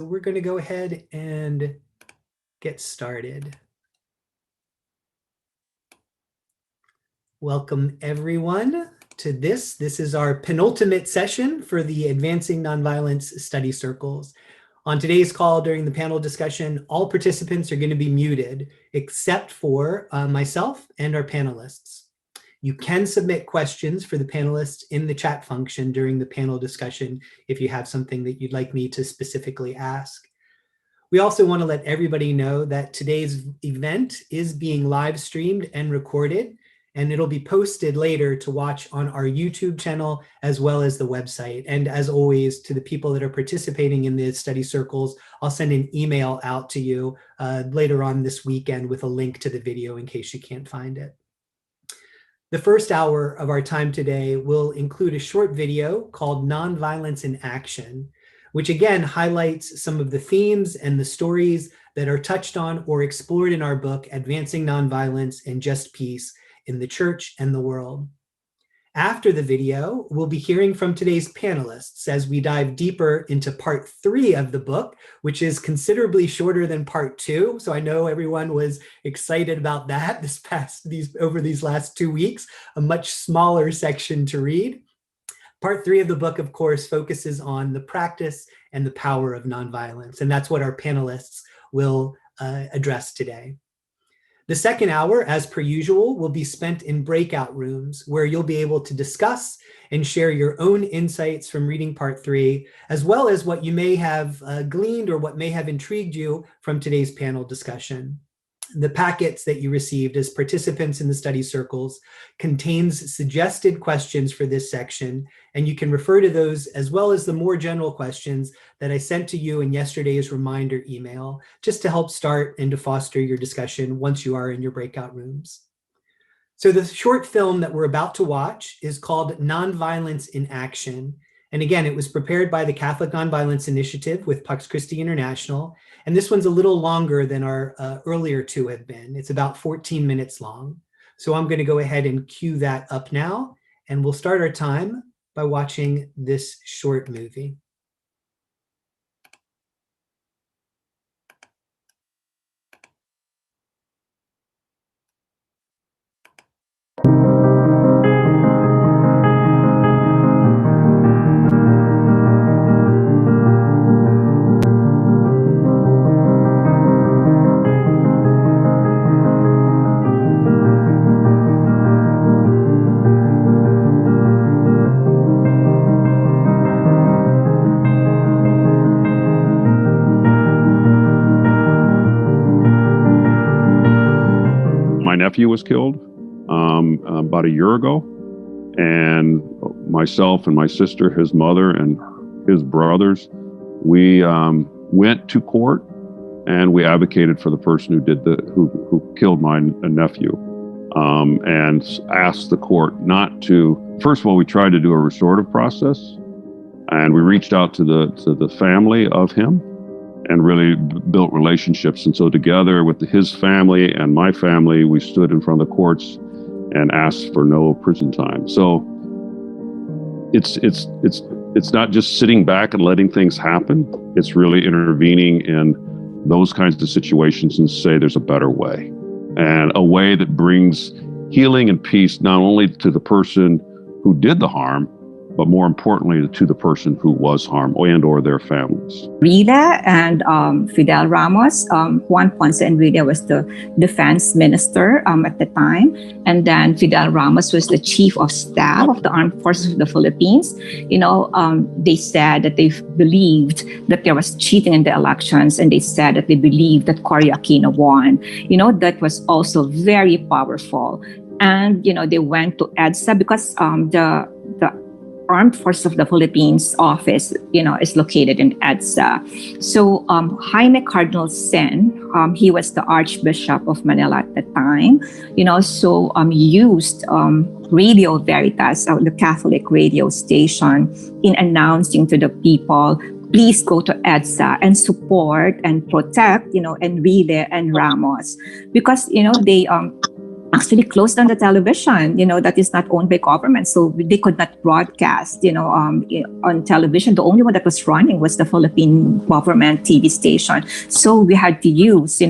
We're going to go ahead and get started. Welcome everyone to this. This is our penultimate session for the Advancing Nonviolence Study Circles. On today's call during the panel discussion, all participants are going to be muted except for myself and our panelists. You can submit questions for the panelists in the chat function during the panel discussion if you have something that you'd like me to specifically ask. We also want to let everybody know that today's event is being live streamed and recorded, and it'll be posted later to watch on our YouTube channel as well as the website. And as always, to the people that are participating in the study circles, I'll send an email out to you later on this weekend with a link to the video in case you can't find it. The first hour of our time today will include a short video called Nonviolence in Action, which again highlights some of the themes and the stories that are touched on or explored in our book, Advancing Nonviolence and Just Peace in the Church and the World. After the video, we'll be hearing from today's panelists as we dive deeper into part 3 of the book, which is considerably shorter than part 2. So I know everyone was excited about that over these last 2 weeks, a much smaller section to read. Part 3 of the book, of course, focuses on the practice and the power of nonviolence, and that's what our panelists will address today. The second hour, as per usual, will be spent in breakout rooms where you'll be able to discuss and share your own insights from reading part 3, as well as what you may have gleaned or what may have intrigued you from today's panel discussion. The packets that you received as participants in the study circles contains suggested questions for this section, and you can refer to those as well as the more general questions that I sent to you in yesterday's reminder email, just to help start and to foster your discussion once you are in your breakout rooms. So the short film that we're about to watch is called Nonviolence in Action. And again, it was prepared by the Catholic Nonviolence Initiative with Pax Christi International. And this one's a little longer than our earlier 2 have been. It's about 14 minutes long. So I'm going to go ahead and cue that up now. And we'll start our time by watching this short movie. Nephew was killed about a year ago, and myself and my sister, his mother, and his brothers, we went to court and we advocated for the person who killed my nephew, and asked the court not to. First of all, we tried to do a restorative process, and we reached out to the family of him and really built relationships. And so together with his family and my family, we stood in front of the courts and asked for no prison time. So it's not just sitting back and letting things happen. It's really intervening in those kinds of situations and say there's a better way, and a way that brings healing and peace not only to the person who did the harm, but more importantly, to the person who was harmed and or their families. Rita and Fidel Ramos. Juan Ponce and Rita was the defense minister at the time. And then Fidel Ramos was the chief of staff of the Armed Forces of the Philippines. They said that they believed that there was cheating in the elections, and they said that they believed that Cory Aquino won. That was also very powerful. And, they went to EDSA because the Armed Forces of the Philippines office, is located in EDSA. So Jaime Cardinal Sin, he was the Archbishop of Manila at the time, used Radio Veritas, the Catholic radio station, in announcing to the people, please go to EDSA and support and protect, Enrile and Ramos, because, they actually closed down the television, that is not owned by government. So they could not broadcast, on television. The only one that was running was the Philippine government TV station. So we had to use,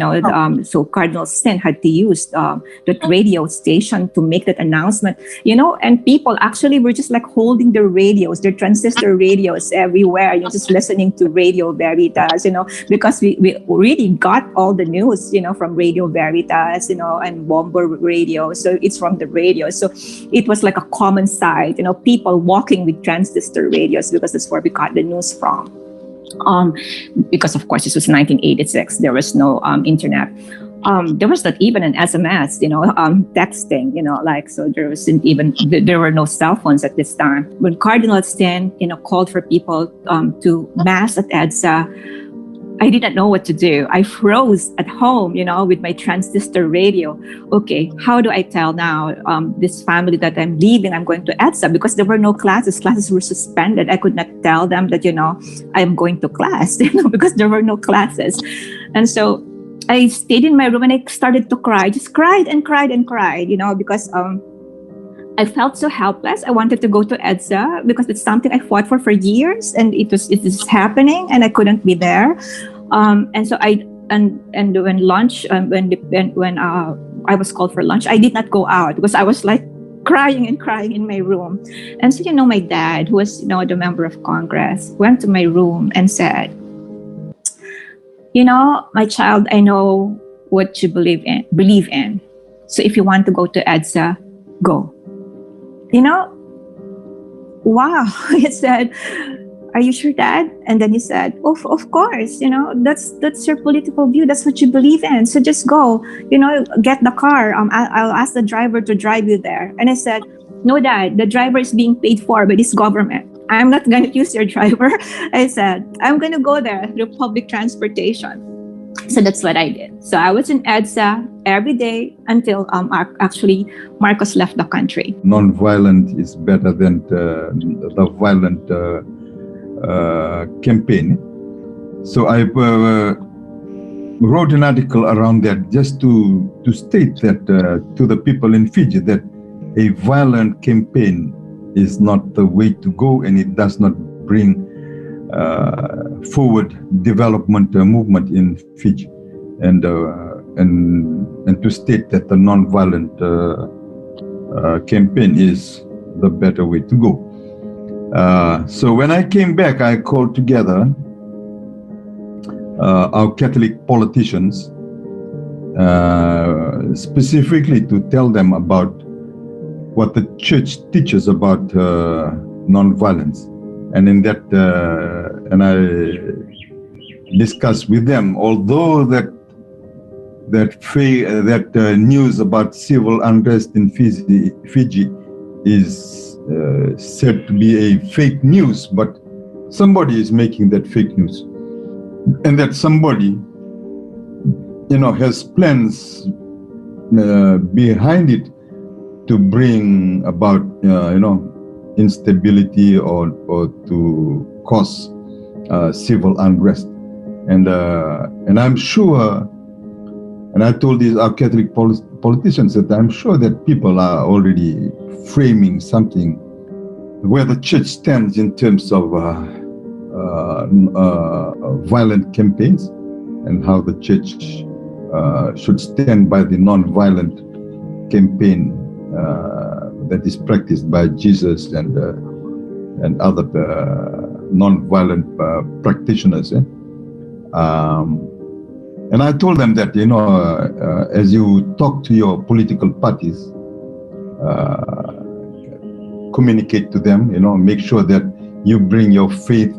so Cardinal Sin had to use the radio station to make that announcement, and people actually were just like holding their radios, their transistor radios everywhere, just listening to Radio Veritas, because we really got all the news, from Radio Veritas, and Bomber Radio. So it's from the radio. So it was like a common sight, people walking with transistor radios, because that's where we got the news from. Because of course this was 1986, there was no internet. There was not even an SMS, texting, so there were no cell phones at this time. When Cardinal Sin, called for people to mass at EDSA, I didn't know what to do. I froze at home, with my transistor radio. Okay, how do I tell now this family that I'm leaving, I'm going to EDSA? Because there were no classes. Classes were suspended. I could not tell them that, I'm going to class, because there were no classes. And so I stayed in my room and I started to cry, just cried and cried and cried, because I felt so helpless. I wanted to go to EDSA because it's something I fought for years, and it is happening, and I couldn't be there. And so when lunch, when I was called for lunch, I did not go out because I was like crying and crying in my room. And so my dad, who was the member of Congress, went to my room and said, my child, I know what you believe in. So if you want to go to EDSA, go. Wow. He said, are you sure, Dad? And then he said, of course, that's your political view. That's what you believe in. So just go, get the car. I'll ask the driver to drive you there. And I said, no, Dad, the driver is being paid for by this government. I'm not going to use your driver. I said, I'm going to go there through public transportation. So that's what I did. So I was in EDSA every day until actually Marcos left the country. Non-violent is better than the violent campaign. So I wrote an article around that just to state that to the people in Fiji that a violent campaign is not the way to go, and it does not bring forward development movement in Fiji, and to state that the non-violent campaign is the better way to go. So when I came back, I called together our Catholic politicians, specifically to tell them about what the church teaches about non-violence. And in that, and I discussed with them, although that news about civil unrest in Fiji is said to be a fake news, but somebody is making that fake news, and that somebody, has plans behind it to bring about, instability or to cause civil unrest, and I'm sure, and I told our Catholic politicians that I'm sure that people are already framing something where the church stands in terms of violent campaigns, and how the church should stand by the non-violent campaign that is practiced by Jesus and other non-violent practitioners. And I told them that, as you talk to your political parties, communicate to them, make sure that you bring your faith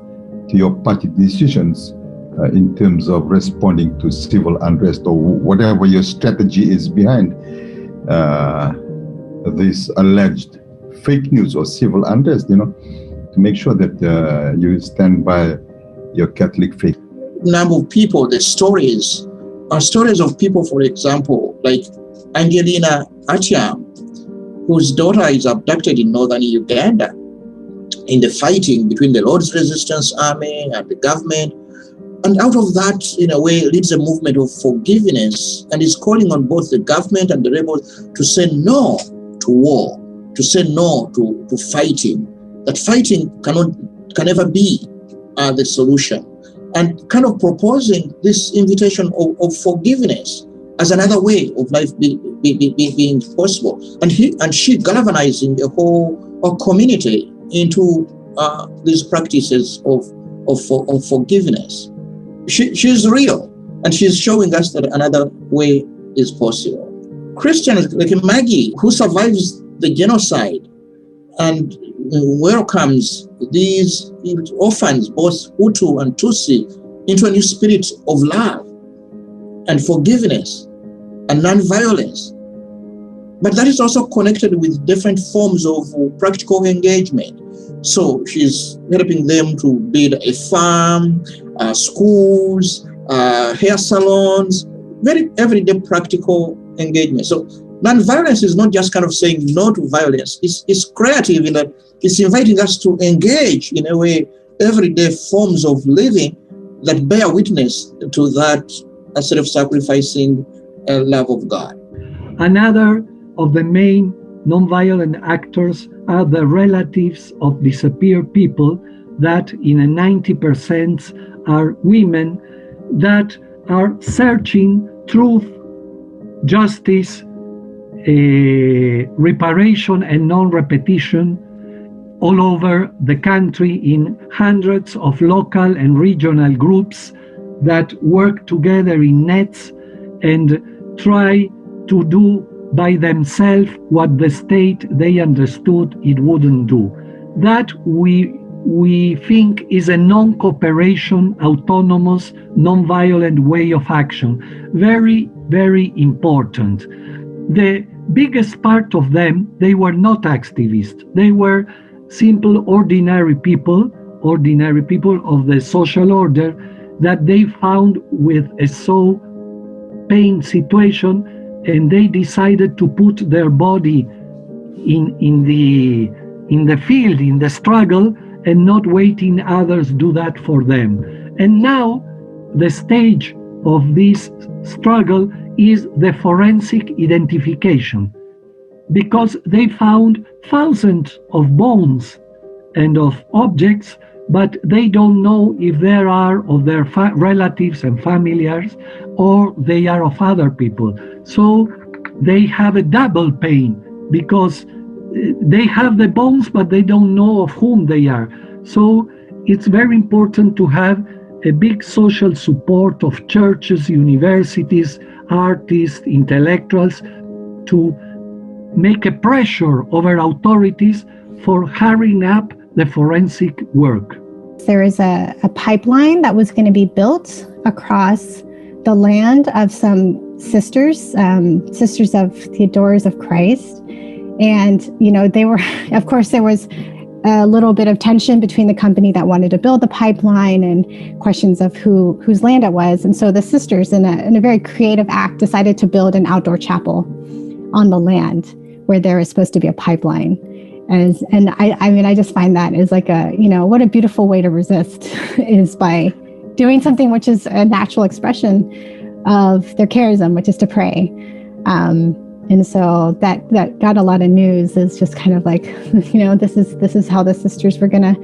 to your party decisions in terms of responding to civil unrest or whatever your strategy is behind this alleged fake news or civil unrest, to make sure that you stand by your Catholic faith. Number of people, the stories are stories of people, for example, like Angelina Atiam, whose daughter is abducted in northern Uganda in the fighting between the Lord's Resistance Army and the government. And out of that, in a way, leads a movement of forgiveness, and is calling on both the government and the rebels to say no to war, to say no to fighting, that fighting can never be the solution, and kind of proposing this invitation of forgiveness as another way of life being possible, and she galvanizing a whole community into these practices of forgiveness. She's real, and she's showing us that another way is possible. Christians like Maggie, who survives the genocide and welcomes these orphans, both Hutu and Tutsi, into a new spirit of love and forgiveness and non-violence. But that is also connected with different forms of practical engagement. So she's helping them to build a farm, schools, hair salons, very everyday practical engagement. So non-violence is not just kind of saying no to violence. It's creative in that it's inviting us to engage in a way everyday forms of living that bear witness to that self-sacrificing love of God. Another of the main non-violent actors are the relatives of disappeared people that in a 90% are women that are searching truth, justice, reparation and non-repetition all over the country in hundreds of local and regional groups that work together in nets and try to do by themselves what the state they understood it wouldn't do. That we think is a non-cooperation, autonomous, non-violent way of action. Very, very important. The biggest part of them, they were not activists. They were simple, ordinary people of the social order that they found with a so pain situation, and they decided to put their body in the field, in the struggle, and not waiting others do that for them. And now the stage of this struggle is the forensic identification, because they found thousands of bones and of objects, but they don't know if there are of their relatives and familiars or they are of other people. So they have a double pain because they have the bones, but they don't know of whom they are. So it's very important to have a big social support of churches, universities, artists, intellectuals to make a pressure over authorities for hurrying up the forensic work. There is a pipeline that was going to be built across the land of some sisters of the Adorers of Christ. And, they were, of course, there was a little bit of tension between the company that wanted to build the pipeline and questions of whose land it was. And so the sisters, in a very creative act, decided to build an outdoor chapel on the land where there is supposed to be a pipeline. And I just find that is like what a beautiful way to resist is by doing something which is a natural expression of their charism, which is to pray. And so that got a lot of news. Is just kind of like, this is how the sisters were going to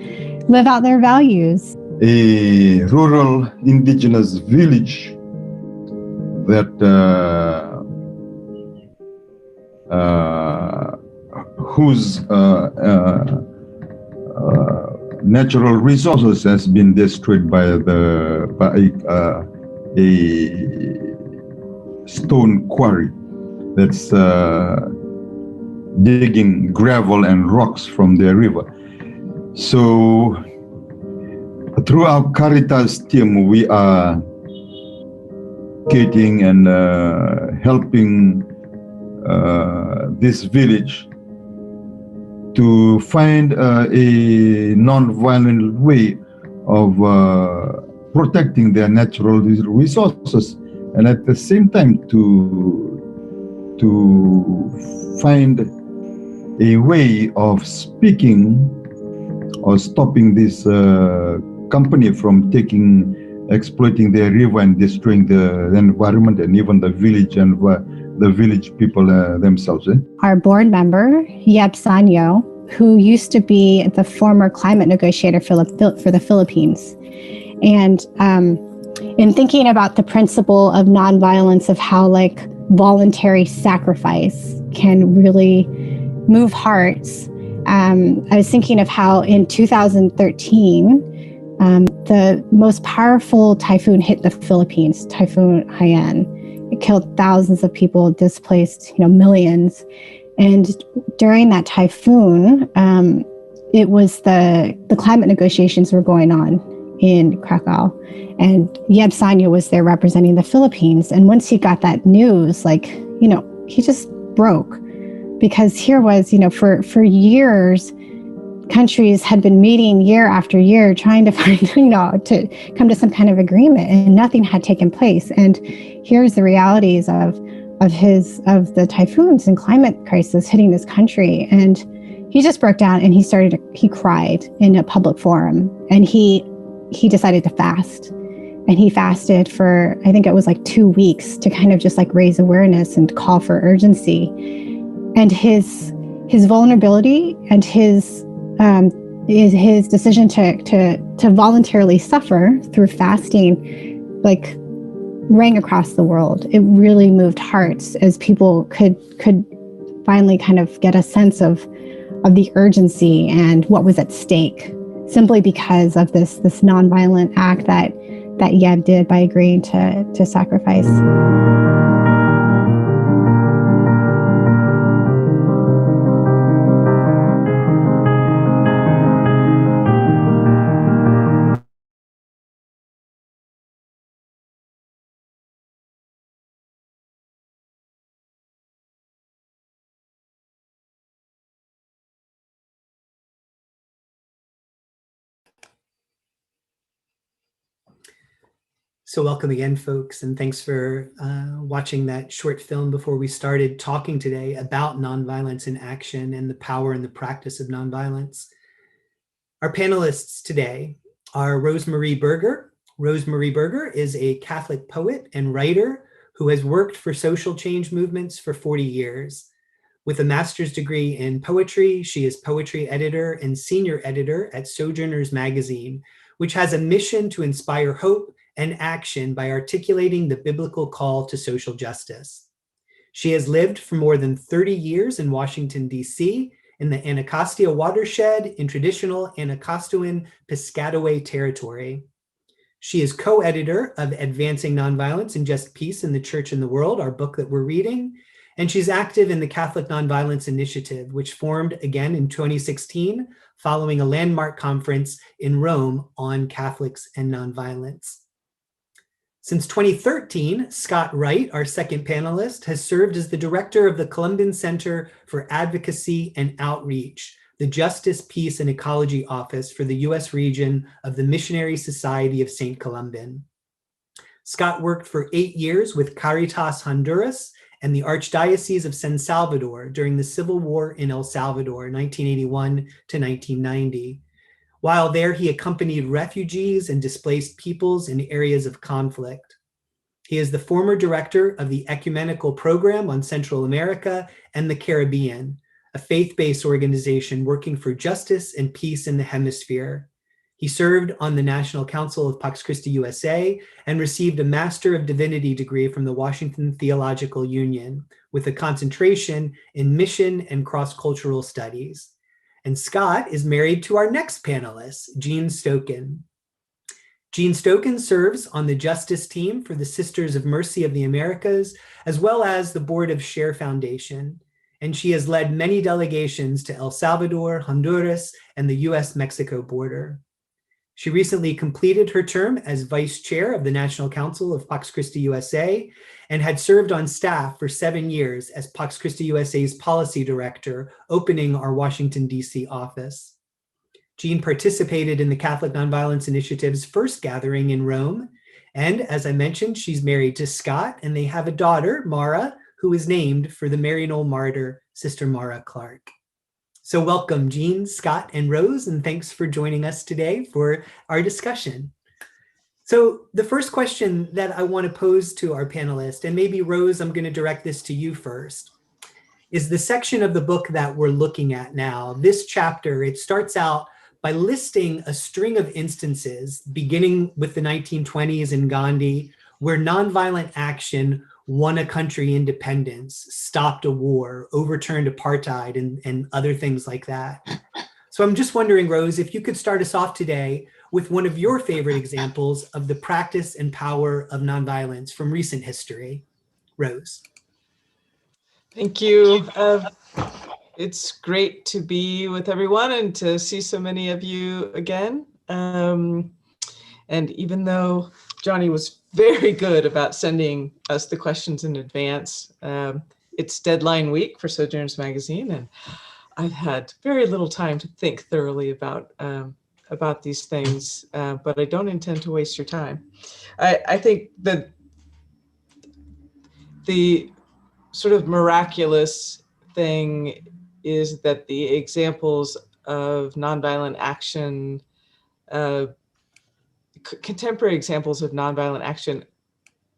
live out their values. A rural indigenous village that whose natural resources has been destroyed by a stone quarry that's digging gravel and rocks from the river. So through our Caritas team, we are educating and helping this village to find a non-violent way of protecting their natural resources, and at the same time to find a way of speaking or stopping this company from taking exploiting the river and destroying the environment and even the village and the village people themselves. Our board member, Yeb Sanyo, who used to be the former climate negotiator for the Philippines. And in thinking about the principle of nonviolence, of how like voluntary sacrifice can really move hearts, I was thinking of how in 2013, the most powerful typhoon hit the Philippines, Typhoon Haiyan. It killed thousands of people, displaced, millions. And during that typhoon, it was the climate negotiations were going on in Krakow, and Yeb Sanyo was there representing the Philippines. And once he got that news, he just broke, because here was, for years, countries had been meeting year after year trying to find, to come to some kind of agreement, and nothing had taken place. And here's the realities of the typhoons and climate crisis hitting this country. And he just broke down, and he cried in a public forum, and he decided to fast. And he fasted for, I think it was like 2 weeks, to kind of just like raise awareness and call for urgency. And his vulnerability and his decision to voluntarily suffer through fasting, like, rang across the world. It really moved hearts as people could finally kind of get a sense of the urgency and what was at stake, simply because of this nonviolent act that Yeb did by agreeing to sacrifice. So welcome again, folks, and thanks for watching that short film before we started talking today about nonviolence in action and the power and the practice of nonviolence. Our panelists today are Rosemarie Berger. Rosemarie Berger is a Catholic poet and writer who has worked for social change movements for 40 years. With a master's degree in poetry, she is poetry editor and senior editor at Sojourners Magazine, which has a mission to inspire hope and action by articulating the biblical call to social justice. She has lived for more than 30 years in Washington, D.C., in the Anacostia watershed in traditional Anacostian Piscataway territory. She is co-editor of Advancing Nonviolence and Just Peace in the Church and the World, our book that we're reading, and she's active in the Catholic Nonviolence Initiative, which formed again in 2016 following a landmark conference in Rome on Catholics and nonviolence. Since 2013, Scott Wright, our second panelist, has served as the director of the Columban Center for Advocacy and Outreach, the Justice, Peace, and Ecology Office for the U.S. region of the Missionary Society of St. Columban. Scott worked for 8 years with Caritas Honduras and the Archdiocese of San Salvador during the Civil War in El Salvador, 1981 to 1990. While there, he accompanied refugees and displaced peoples in areas of conflict. He is the former director of the Ecumenical Program on Central America and the Caribbean, a faith-based organization working for justice and peace in the hemisphere. He served on the National Council of Pax Christi USA and received a Master of Divinity degree from the Washington Theological Union, with a concentration in mission and cross-cultural studies. And Scott is married to our next panelist, Jean Stoken. Jean Stoken serves on the justice team for the Sisters of Mercy of the Americas, as well as the board of Share Foundation. And she has led many delegations to El Salvador, Honduras, and the US-Mexico border. She recently completed her term as vice chair of the National Council of Pax Christi USA and had served on staff for 7 years as Pax Christi USA's policy director, opening our Washington, D.C. office. Jean participated in the Catholic Nonviolence Initiative's first gathering in Rome. And as I mentioned, she's married to Scott, and they have a daughter, Mara, who is named for the Maryknoll martyr, Sister Mara Clark. So welcome, Jean, Scott, and Rose, and thanks for joining us today for our discussion. So the first question that I want to pose to our panelists, and maybe Rose, I'm going to direct this to you first, is the section of the book that we're looking at now. This chapter, it starts out by listing a string of instances, beginning with the 1920s and Gandhi, where nonviolent action won a country independence, stopped a war, overturned apartheid, and other things like that. So I'm just wondering, Rose, if you could start us off today with one of your favorite examples of the practice and power of nonviolence from recent history. Rose. Thank you. It's great to be with everyone and to see so many of you again. And even though Johnny was very good about sending us the questions in advance, it's deadline week for Sojourners Magazine, and I've had very little time to think thoroughly about these things, but I don't intend to waste your time. I think that the sort of miraculous thing is that the examples of nonviolent action, contemporary examples of nonviolent action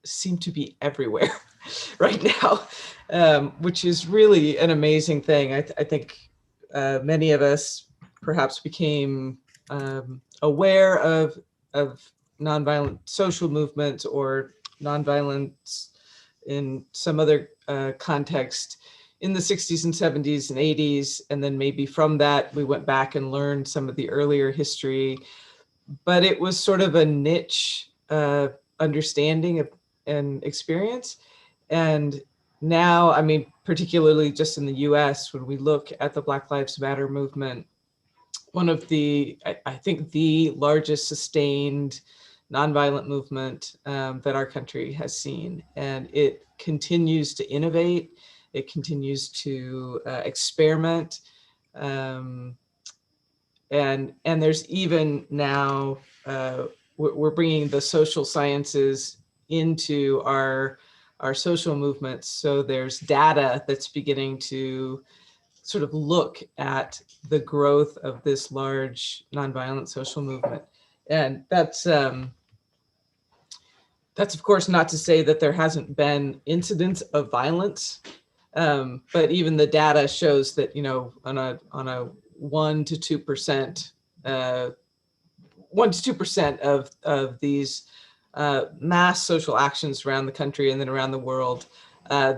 seem to be everywhere right now, which is really an amazing thing. I think many of us perhaps became aware of nonviolent social movements or nonviolence in some other context in the 60s and 70s and 80s. And then maybe from that, we went back and learned some of the earlier history. But it was sort of a niche understanding and experience. And now, I mean, particularly just in the US, when we look at the Black Lives Matter movement, one of the, I think the largest sustained nonviolent movement that our country has seen. And it continues to innovate. It continues to experiment. And there's even now, we're bringing the social sciences into our social movements. So there's data that's beginning to sort of look at the growth of this large nonviolent social movement. And that's of course not to say that there hasn't been incidents of violence, but even the data shows that, you know, on a 1 to 2%, 1 to 2% of these mass social actions around the country and then around the world,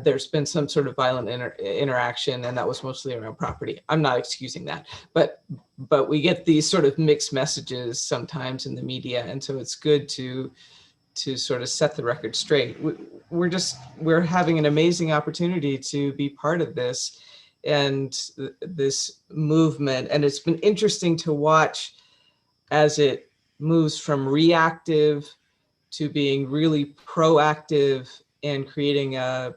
there's been some sort of violent interaction, and that was mostly around property. I'm not excusing that, but we get these sort of mixed messages sometimes in the media, and so it's good to sort of set the record straight. We're having an amazing opportunity to be part of this and this movement, and it's been interesting to watch as it moves from reactive to being really proactive and creating a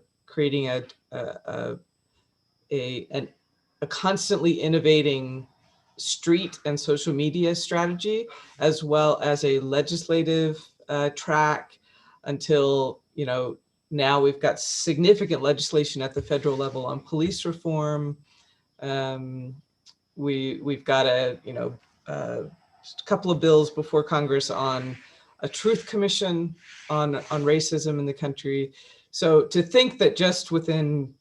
constantly innovating street and social media strategy, as well as a legislative track, until, you know, now we've got significant legislation at the federal level on police reform. We've got a couple of bills before Congress on a truth commission on racism in the country. So to think that just within,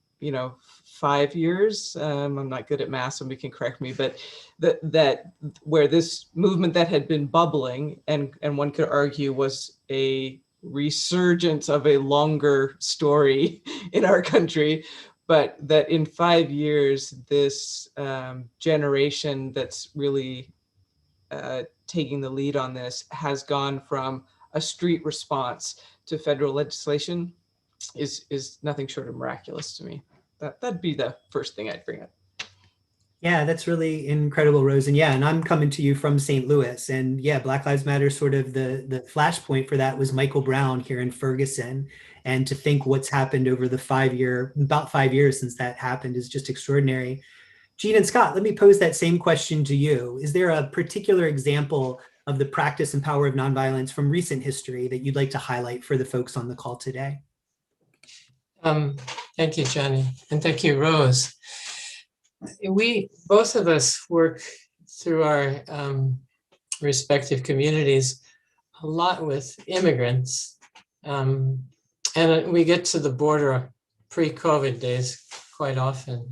5 years, I'm not good at math, somebody can correct me, but that where this movement that had been bubbling, and one could argue was a resurgence of a longer story in our country, but that in 5 years, this generation that's really taking the lead on this has gone from a street response to federal legislation is nothing short of miraculous to me. That'd be the first thing I'd bring up. Yeah, that's really incredible, Rose. And yeah, and I'm coming to you from St. Louis. And yeah, Black Lives Matter, sort of the flashpoint for that was Michael Brown here in Ferguson. And to think what's happened over the about 5 years since that happened is just extraordinary. Jean and Scott, let me pose that same question to you. Is there a particular example of the practice and power of nonviolence from recent history that you'd like to highlight for the folks on the call today? Thank you, Johnny, and thank you, Rose. We, both of us, work through our respective communities a lot with immigrants. And we get to the border pre-COVID days quite often.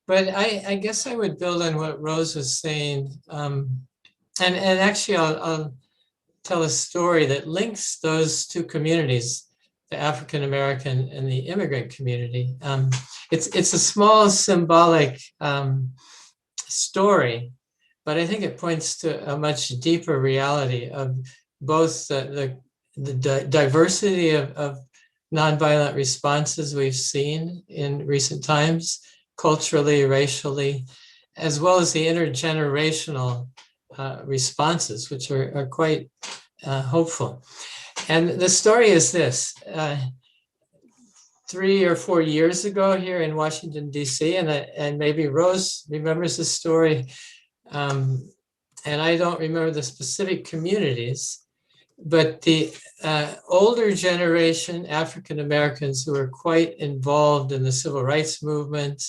But I guess I would build on what Rose was saying. And actually, I'll tell a story that links those two communities, the African American and the immigrant community. It's a small symbolic story, but I think it points to a much deeper reality of both the diversity of nonviolent responses we've seen in recent times, culturally, racially, as well as the intergenerational responses, which are quite hopeful. And the story is this. 3 or 4 years ago here in Washington, D.C., and maybe Rose remembers the story, and I don't remember the specific communities, but the older generation African Americans who were quite involved in the civil rights movement,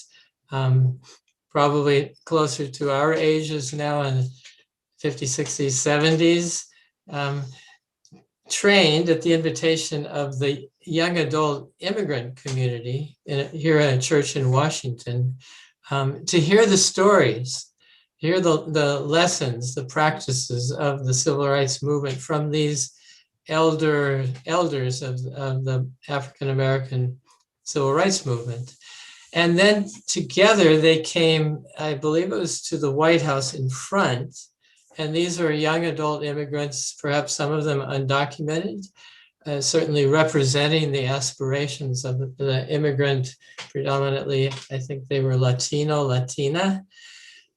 probably closer to our ages now in 50s, 60s, 70s, trained at the invitation of the young adult immigrant community here at a church in Washington to hear the stories, hear the lessons, the practices of the civil rights movement from these elders of the African American civil rights movement. And then together they came, I believe it was to the White House in front. And these are young adult immigrants, perhaps some of them undocumented, certainly representing the aspirations of the immigrant, predominantly, I think they were Latino, Latina.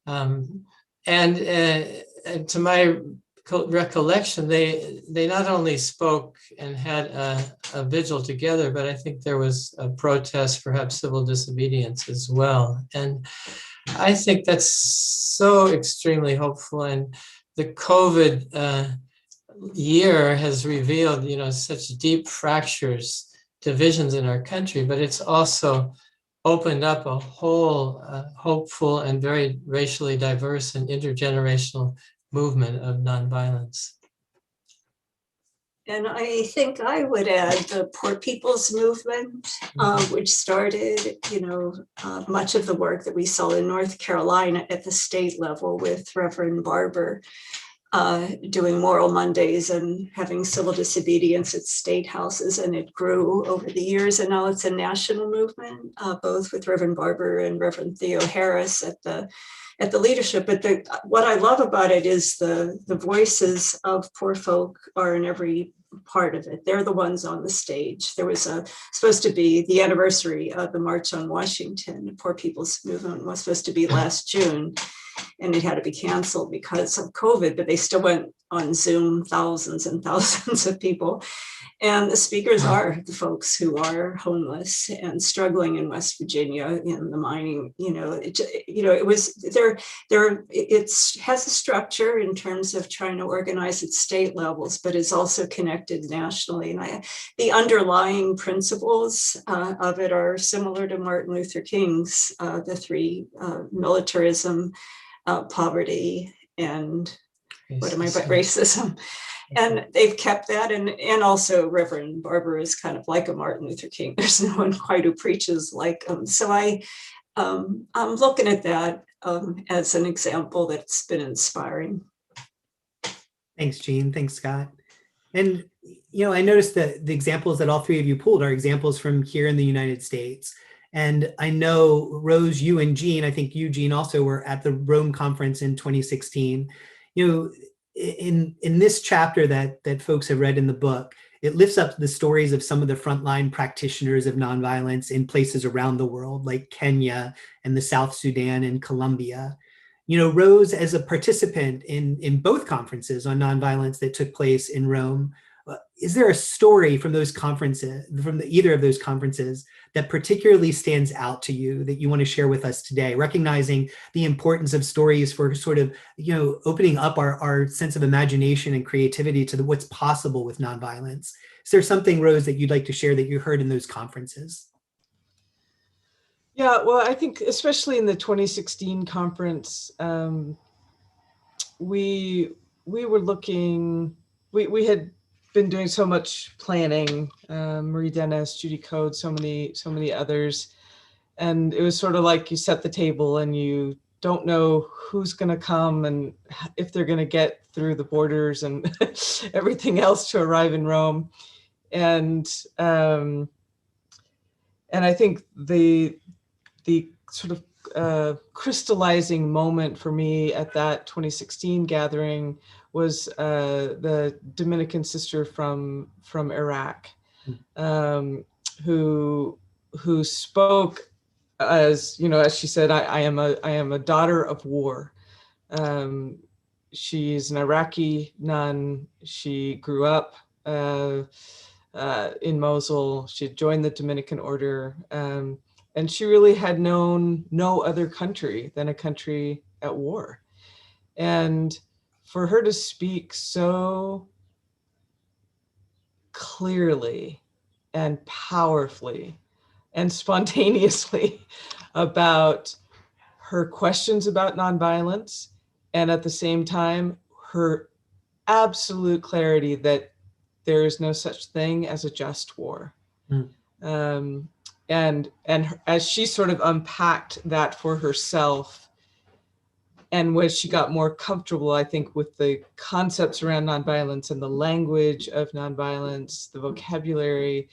And to my recollection, they not only spoke and had a vigil together, but I think there was a protest, perhaps civil disobedience as well. And I think that's so extremely hopeful. And the COVID year has revealed, such deep fractures, divisions in our country, but it's also opened up a whole hopeful and very racially diverse and intergenerational movement of nonviolence. And I think I would add the Poor People's Movement, which started, much of the work that we saw in North Carolina at the state level with Reverend Barber doing Moral Mondays and having civil disobedience at state houses. And it grew over the years. And now it's a national movement, both with Reverend Barber and Reverend Theo Harris at the leadership. But what I love about it is the voices of poor folk are in every part of it. They're the ones on the stage. There was supposed to be the anniversary of the March on Washington. The Poor People's Movement was supposed to be last June, and it had to be canceled because of COVID, but they still went on Zoom, thousands and thousands of people. And the speakers are the folks who are homeless and struggling in West Virginia in the mining. It was there. It has a structure in terms of trying to organize at state levels, but it's also connected nationally. And the underlying principles of it are similar to Martin Luther King's, the three: militarism, poverty, and racism. And they've kept that, and also Reverend Barber is kind of like a Martin Luther King. There's no one quite who preaches like him. So I'm looking at that as an example that's been inspiring. Thanks, Jean. Thanks, Scott. And I noticed that the examples that all three of you pulled are examples from here in the United States. And I know, Rose, you and Jean, I think you, Jean, also were at the Rome conference in 2016. In this chapter that folks have read in the book, it lifts up the stories of some of the frontline practitioners of nonviolence in places around the world, like Kenya and the South Sudan and Colombia. Rose, as a participant in both conferences on nonviolence that took place in Rome, is there a story from those conferences, either of those conferences, that particularly stands out to you that you want to share with us today, recognizing the importance of stories for sort of, opening up our sense of imagination and creativity to what's possible with nonviolence? Is there something, Rose, that you'd like to share that you heard in those conferences? Yeah, well, I think especially in the 2016 conference, we were looking we had been doing so much planning, Marie Dennis, Judy Code, so many others. And it was sort of like you set the table and you don't know who's going to come and if they're going to get through the borders and everything else to arrive in Rome. And I think the sort of crystallizing moment for me at that 2016 gathering was the Dominican sister from Iraq, who spoke as, you know, as she said, I am a daughter of war. She's an Iraqi nun. She grew up in Mosul. She had joined the Dominican order. And she really had known no other country than a country at war. And for her to speak so clearly and powerfully and spontaneously about her questions about nonviolence, and at the same time, her absolute clarity that there is no such thing as a just war. And as she sort of unpacked that for herself, and when she got more comfortable, I think, with the concepts around nonviolence and the language of nonviolence, the vocabulary,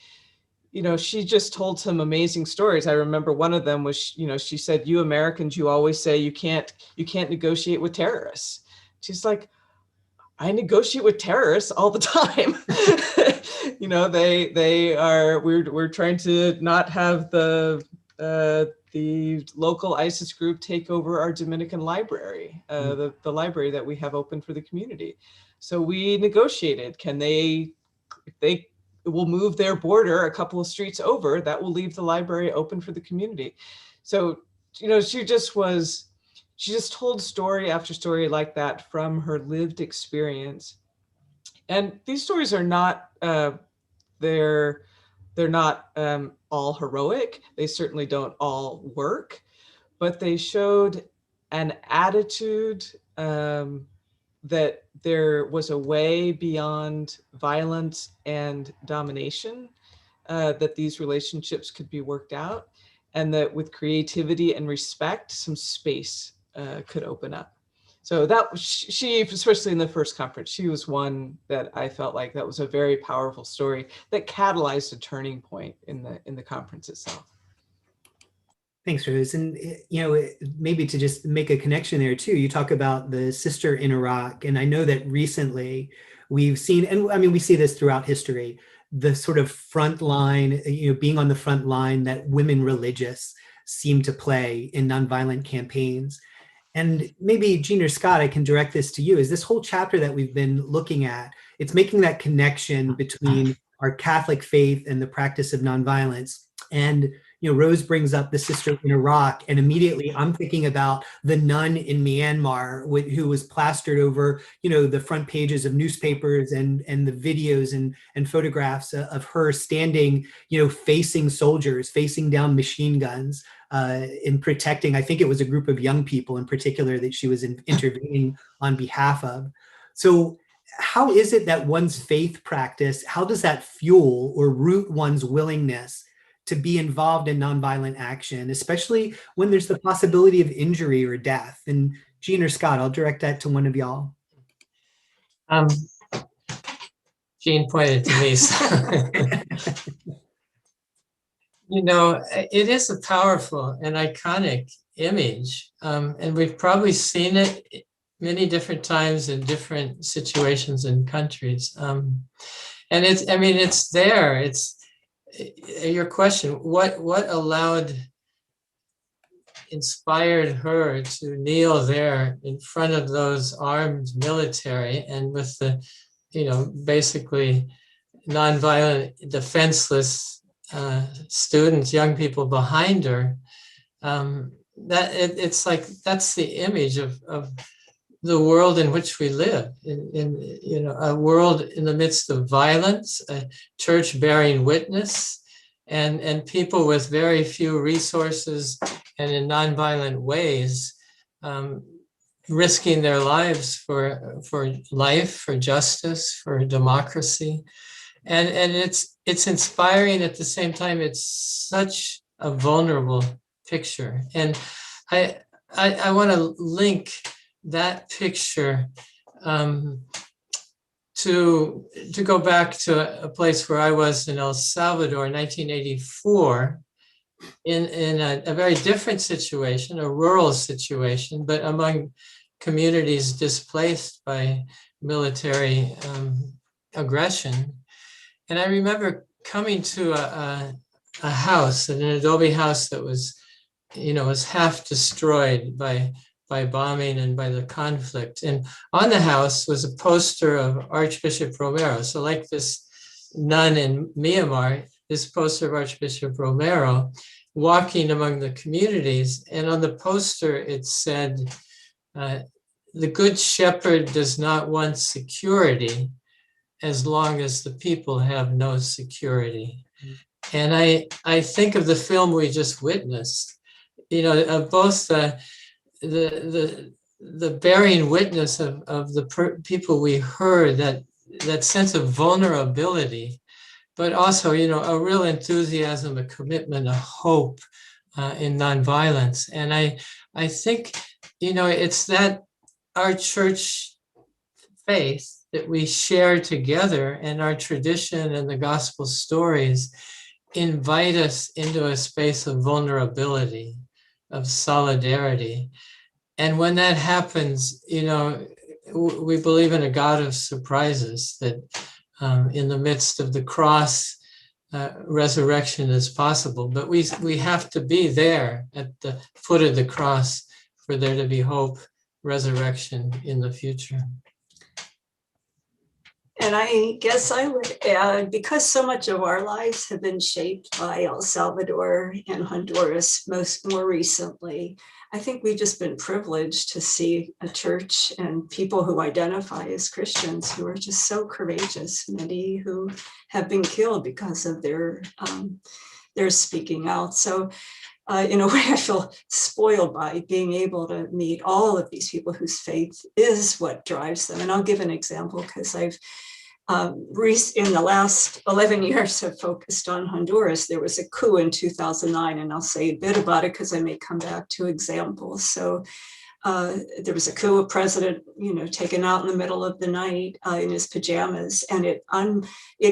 you know, she just told some amazing stories. I remember one of them was, you know, she said, "You Americans, you always say you can't negotiate with terrorists." She's like, "I negotiate with terrorists all the time." You know, we're trying to not have the local ISIS group take over our Dominican library, the library that we have open for the community. So we negotiated, if they will move their border a couple of streets over, that will leave the library open for the community. So, you know, she just told story after story like that from her lived experience. And these stories are not, they're not all heroic. They certainly don't all work, but they showed an attitude that there was a way beyond violence and domination, that these relationships could be worked out, and that with creativity and respect, some space could open up. So that she, especially in the first conference, she was one that I felt like that was a very powerful story that catalyzed a turning point in the conference itself. Thanks, Rose. And, you know, maybe to just make a connection there too, you talk about the sister in Iraq. And I know that recently we've seen, and I mean, we see this throughout history, the sort of front line, you know, being on the front line that women religious seem to play in nonviolent campaigns. And maybe Jean or Scott, I can direct this to you. Is this whole chapter that we've been looking at, it's making that connection between our Catholic faith and the practice of nonviolence. And, you know, Rose brings up the sister in Iraq, and immediately I'm thinking about the nun in Myanmar who was plastered over, you know, the front pages of newspapers and the videos and photographs of her standing, you know, facing soldiers, facing down machine guns, in protecting, I think it was a group of young people in particular that she was intervening on behalf of. So how is it that one's faith practice, how does that fuel or root one's willingness to be involved in nonviolent action, especially when there's the possibility of injury or death? And Jean or Scott, I'll direct that to one of y'all. Jean pointed to me. So. You know, it is a powerful and iconic image, and we've probably seen it many different times in different situations and countries. And it's, I mean, it's there. It's your question. What inspired her to kneel there in front of those armed military and with the, you know, basically nonviolent, defenseless students, young people behind her? It's like that's the image of the world in which we live, in you know, a world in the midst of violence, a church bearing witness, and people with very few resources and in nonviolent ways risking their lives for life, for justice, for democracy. And it's inspiring at the same time. It's such a vulnerable picture. And I want to link that picture to go back to a place where I was in El Salvador in 1984, in a very different situation, a rural situation, but among communities displaced by military aggression. And I remember coming to a house, an adobe house that was, was half destroyed by bombing and by the conflict. And on the house was a poster of Archbishop Romero. So like this nun in Myanmar, this poster of Archbishop Romero walking among the communities. And on the poster, it said, the Good Shepherd does not want security as long as the people have no security. And I think of the film we just witnessed, of both the bearing witness of the people we heard, that sense of vulnerability, but also, a real enthusiasm, a commitment, a hope in nonviolence. And I think, it's that our church faith that we share together, and our tradition and the gospel stories invite us into a space of vulnerability, of solidarity. And when that happens, we believe in a God of surprises, that in the midst of the cross, resurrection is possible. But we have to be there at the foot of the cross for there to be hope, resurrection in the future. And I guess I would add, because so much of our lives have been shaped by El Salvador and Honduras more recently, I think we've just been privileged to see a church and people who identify as Christians who are just so courageous, many who have been killed because of their speaking out. So in a way, I feel spoiled by being able to meet all of these people whose faith is what drives them. And I'll give an example, because I've in the last 11 years have focused on Honduras. There was a coup in 2009, and I'll say a bit about it because I may come back to examples. So there was a coup, a president, taken out in the middle of the night in his pajamas, and it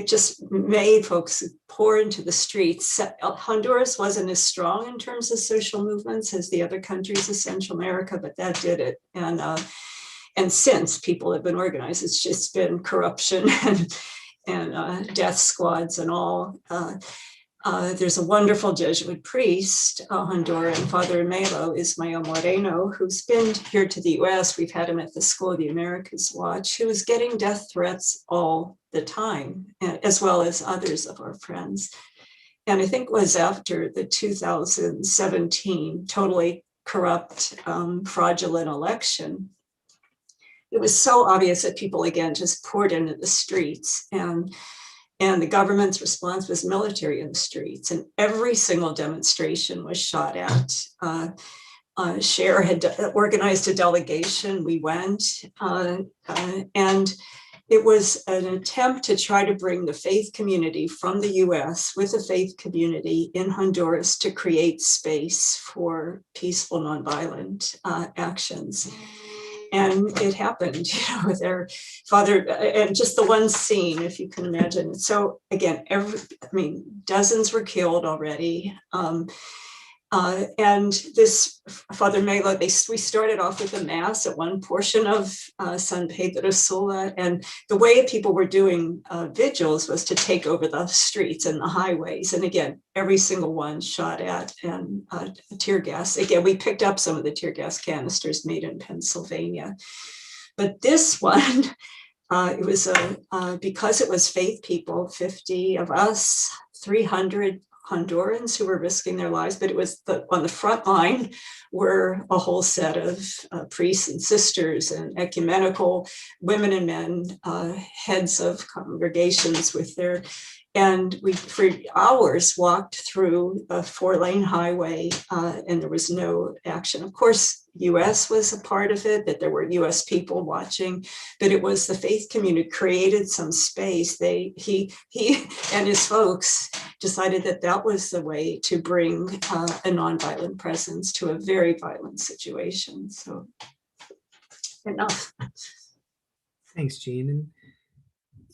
just made folks pour into the streets. Honduras wasn't as strong in terms of social movements as the other countries of Central America, but that did it. And since people have been organized, it's just been corruption and death squads and all. There's a wonderful Jesuit priest, Honduran, Father Melo Ismael Moreno, who's been here to the US. We've had him at the School of the Americas Watch, who was getting death threats all the time, as well as others of our friends. And I think it was after the 2017 totally corrupt, fraudulent election, it was so obvious that people, again, just poured into the streets, and the government's response was military in the streets, and every single demonstration was shot at. Cher had organized a delegation. We went, and it was an attempt to try to bring the faith community from the US with the faith community in Honduras to create space for peaceful, nonviolent actions. And it happened, with their father, and just the one scene, if you can imagine. So again, dozens were killed already. And this Father Melo, we started off with a mass at one portion of San Pedro Sula, and the way people were doing vigils was to take over the streets and the highways. And again, every single one shot at, and tear gas. Again, we picked up some of the tear gas canisters made in Pennsylvania. But this one, it was because it was faith people, 50 of us, 300 Hondurans who were risking their lives, but it was on the front line were a whole set of priests and sisters and ecumenical women and men, heads of congregations with their And we, for hours, walked through a 4-lane highway, and there was no action. Of course, US was a part of it, that there were US people watching, but it was the faith community created some space. He and his folks decided that that was the way to bring a nonviolent presence to a very violent situation. So enough. Thanks, Jean. And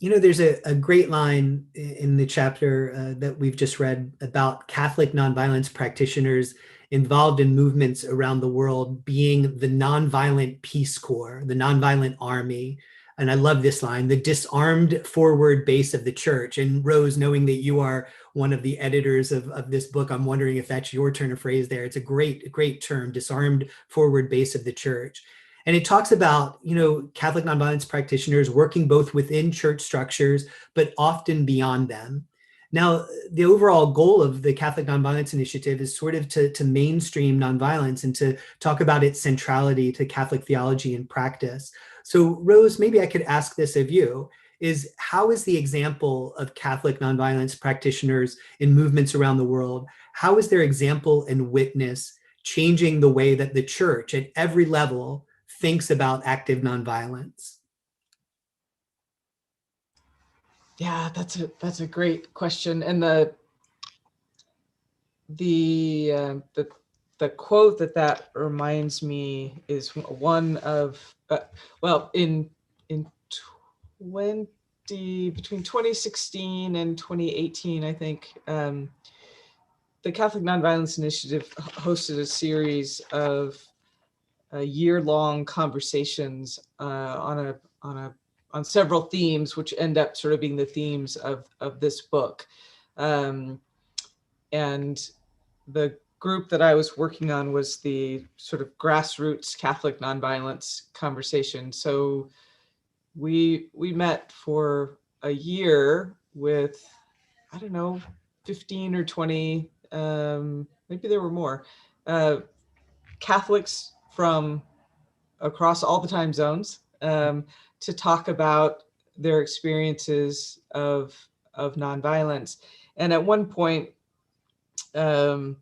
you know, there's a great line in the chapter that we've just read about Catholic nonviolence practitioners involved in movements around the world being the nonviolent Peace Corps, the nonviolent army. And I love this line, the disarmed forward base of the church. And Rose, knowing that you are one of the editors of this book, I'm wondering if that's your turn of phrase there. It's a great term, disarmed forward base of the church. And it talks about, you know, Catholic nonviolence practitioners working both within church structures, but often beyond them. Now, the overall goal of the Catholic Nonviolence Initiative is sort of to mainstream nonviolence and to talk about its centrality to Catholic theology and practice. So, Rose, maybe I could ask this of you, is how is the example of Catholic nonviolence practitioners in movements around the world, how is their example and witness changing the way that the church at every level thinks about active nonviolence? Yeah, that's a great question. And the quote that reminds me is one of in between 2016 and 2018, I think, the Catholic Nonviolence Initiative hosted a series of year-long conversations on several themes, which end up sort of being the themes of this book. And the group that I was working on was the sort of grassroots Catholic nonviolence conversation. So we met for a year with, I don't know, 15 or 20, maybe there were more, Catholics from across all the time zones, to talk about their experiences of nonviolence. And at one point, you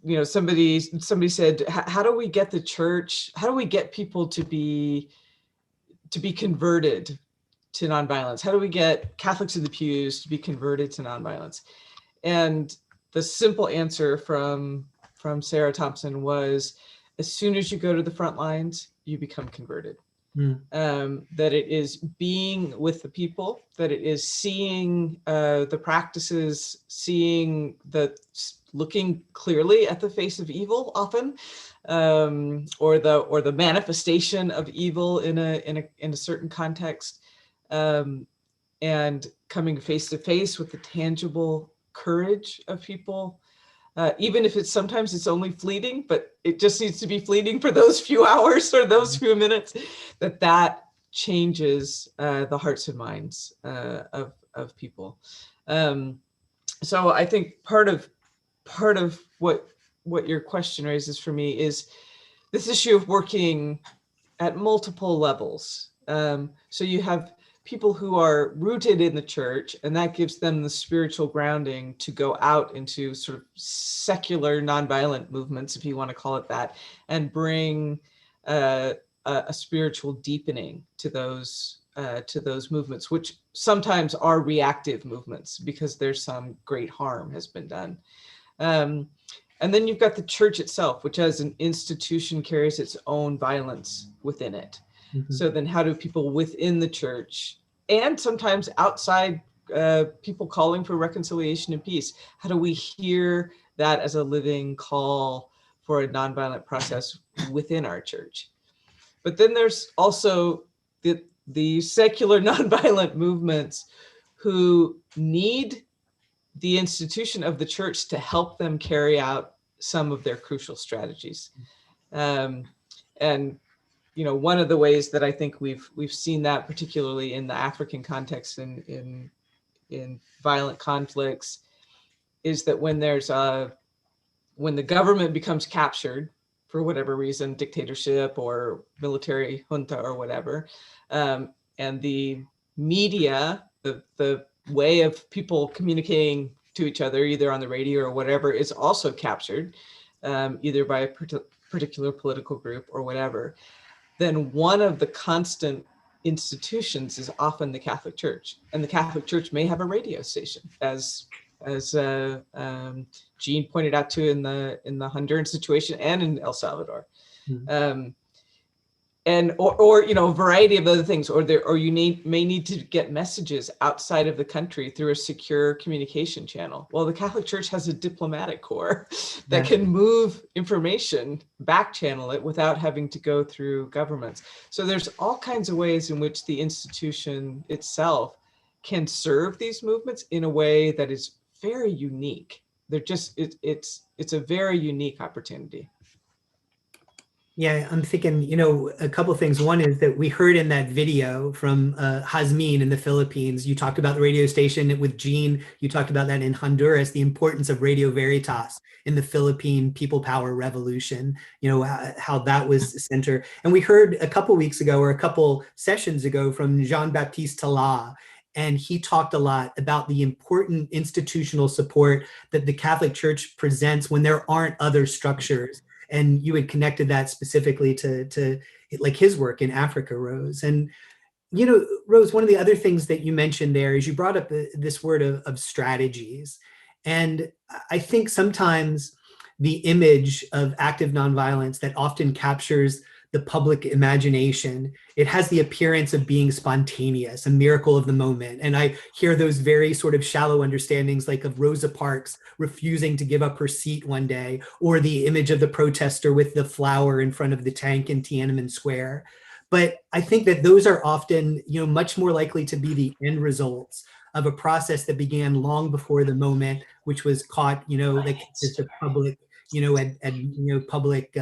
know, somebody said, how do we get the church, how do we get people to be converted to nonviolence? How do we get Catholics in the pews to be converted to nonviolence? And the simple answer from Sarah Thompson was, as soon as you go to the front lines, you become converted. That it is being with the people, that it is seeing the practices, looking clearly at the face of evil often, or the manifestation of evil in a certain context, and coming face to face with the tangible courage of people. Even if sometimes it's only fleeting, but it just needs to be fleeting for those few hours or those few minutes, that changes the hearts and minds of people. So I think part of what your question raises for me is this issue of working at multiple levels. So you have people who are rooted in the church, and that gives them the spiritual grounding to go out into sort of secular nonviolent movements, if you want to call it that, and bring a spiritual deepening to those movements, which sometimes are reactive movements because there's some great harm has been done. And then you've got the church itself, which as an institution carries its own violence within it. Mm-hmm. So then how do people within the church and sometimes outside people calling for reconciliation and peace, how do we hear that as a living call for a nonviolent process within our church? But then there's also the secular nonviolent movements who need the institution of the church to help them carry out some of their crucial strategies. And you know, one of the ways that I think we've seen that, particularly in the African context in violent conflicts, is that when the government becomes captured for whatever reason, dictatorship or military junta or whatever, and the media the way of people communicating to each other, either on the radio or whatever, is also captured either by a particular political group or whatever, then one of the constant institutions is often the Catholic Church. And the Catholic Church may have a radio station, as Jean pointed out too in the Honduran situation and in El Salvador. Mm-hmm. And or a variety of other things, or you may need to get messages outside of the country through a secure communication channel. Well, the Catholic Church has a diplomatic corps that can move information, back channel it without having to go through governments. So there's all kinds of ways in which the institution itself can serve these movements in a way that is very unique. They're just it's a very unique opportunity. Yeah, I'm thinking, a couple of things. One is that we heard in that video from Hazmin in the Philippines, you talked about the radio station with Jean, you talked about that in Honduras, the importance of Radio Veritas in the Philippine People Power Revolution, how that was center. And we heard a couple weeks ago or a couple sessions ago from Jean-Baptiste Tala, and he talked a lot about the important institutional support that the Catholic Church presents when there aren't other structures. And you had connected that specifically to like his work in Africa, Rose. And, Rose, one of the other things that you mentioned there is you brought up this word of strategies. And I think sometimes the image of active nonviolence that often captures the public imagination, it has the appearance of being spontaneous, a miracle of the moment. And I hear those very sort of shallow understandings like of Rosa Parks refusing to give up her seat one day, or the image of the protester with the flower in front of the tank in Tiananmen Square. But I think that those are often, much more likely to be the end results of a process that began long before the moment, which was caught, like just a public, public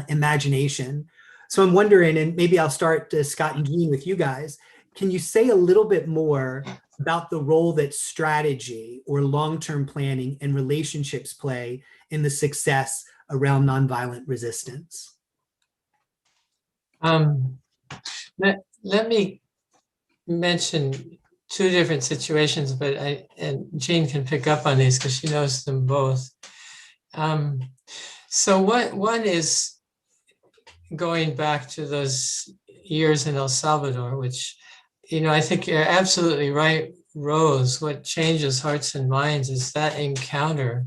imagination. So I'm wondering, and maybe I'll start Scott and Jean with you guys. Can you say a little bit more about the role that strategy or long-term planning and relationships play in the success around nonviolent resistance? Let me mention two different situations, but and Jean can pick up on these because she knows them both. So one is going back to those years in El Salvador, which, I think you're absolutely right, Rose. What changes hearts and minds is that encounter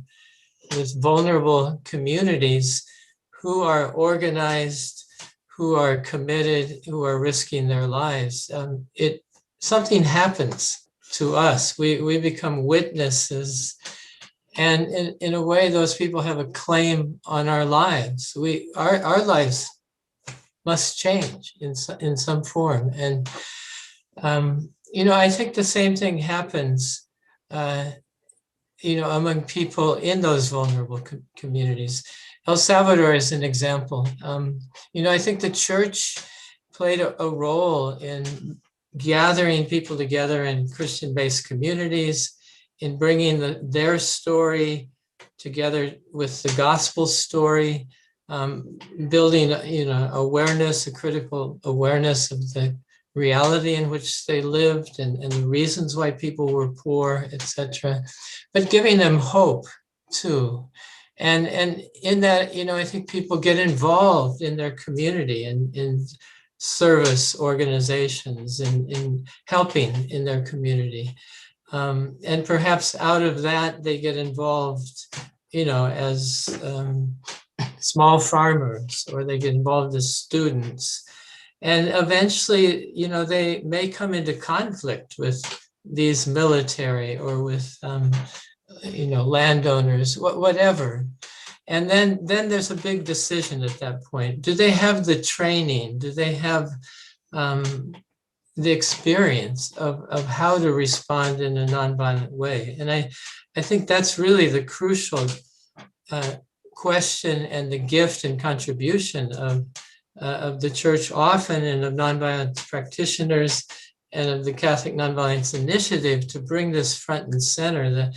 with vulnerable communities who are organized, who are committed, who are risking their lives. Something happens to us. We become witnesses. And in a way, those people have a claim on our lives. Our lives must change in some form. And, I think the same thing happens, among people in those vulnerable communities. El Salvador is an example. I think the church played a role in gathering people together in Christian-based communities, in bringing their story together with the gospel story, building, awareness, a critical awareness of the reality in which they lived and the reasons why people were poor, etc. But giving them hope too. And in that, I think people get involved in their community and in service organizations and in helping in their community. And perhaps out of that, they get involved, as small farmers, or they get involved as students. And eventually, they may come into conflict with these military or with, landowners, whatever. And then there's a big decision at that point. Do they have the training? Do they have the experience of how to respond in a nonviolent way? And I think that's really the crucial question and the gift and contribution of the church often, and of nonviolence practitioners and of the Catholic Nonviolence Initiative, to bring this front and center.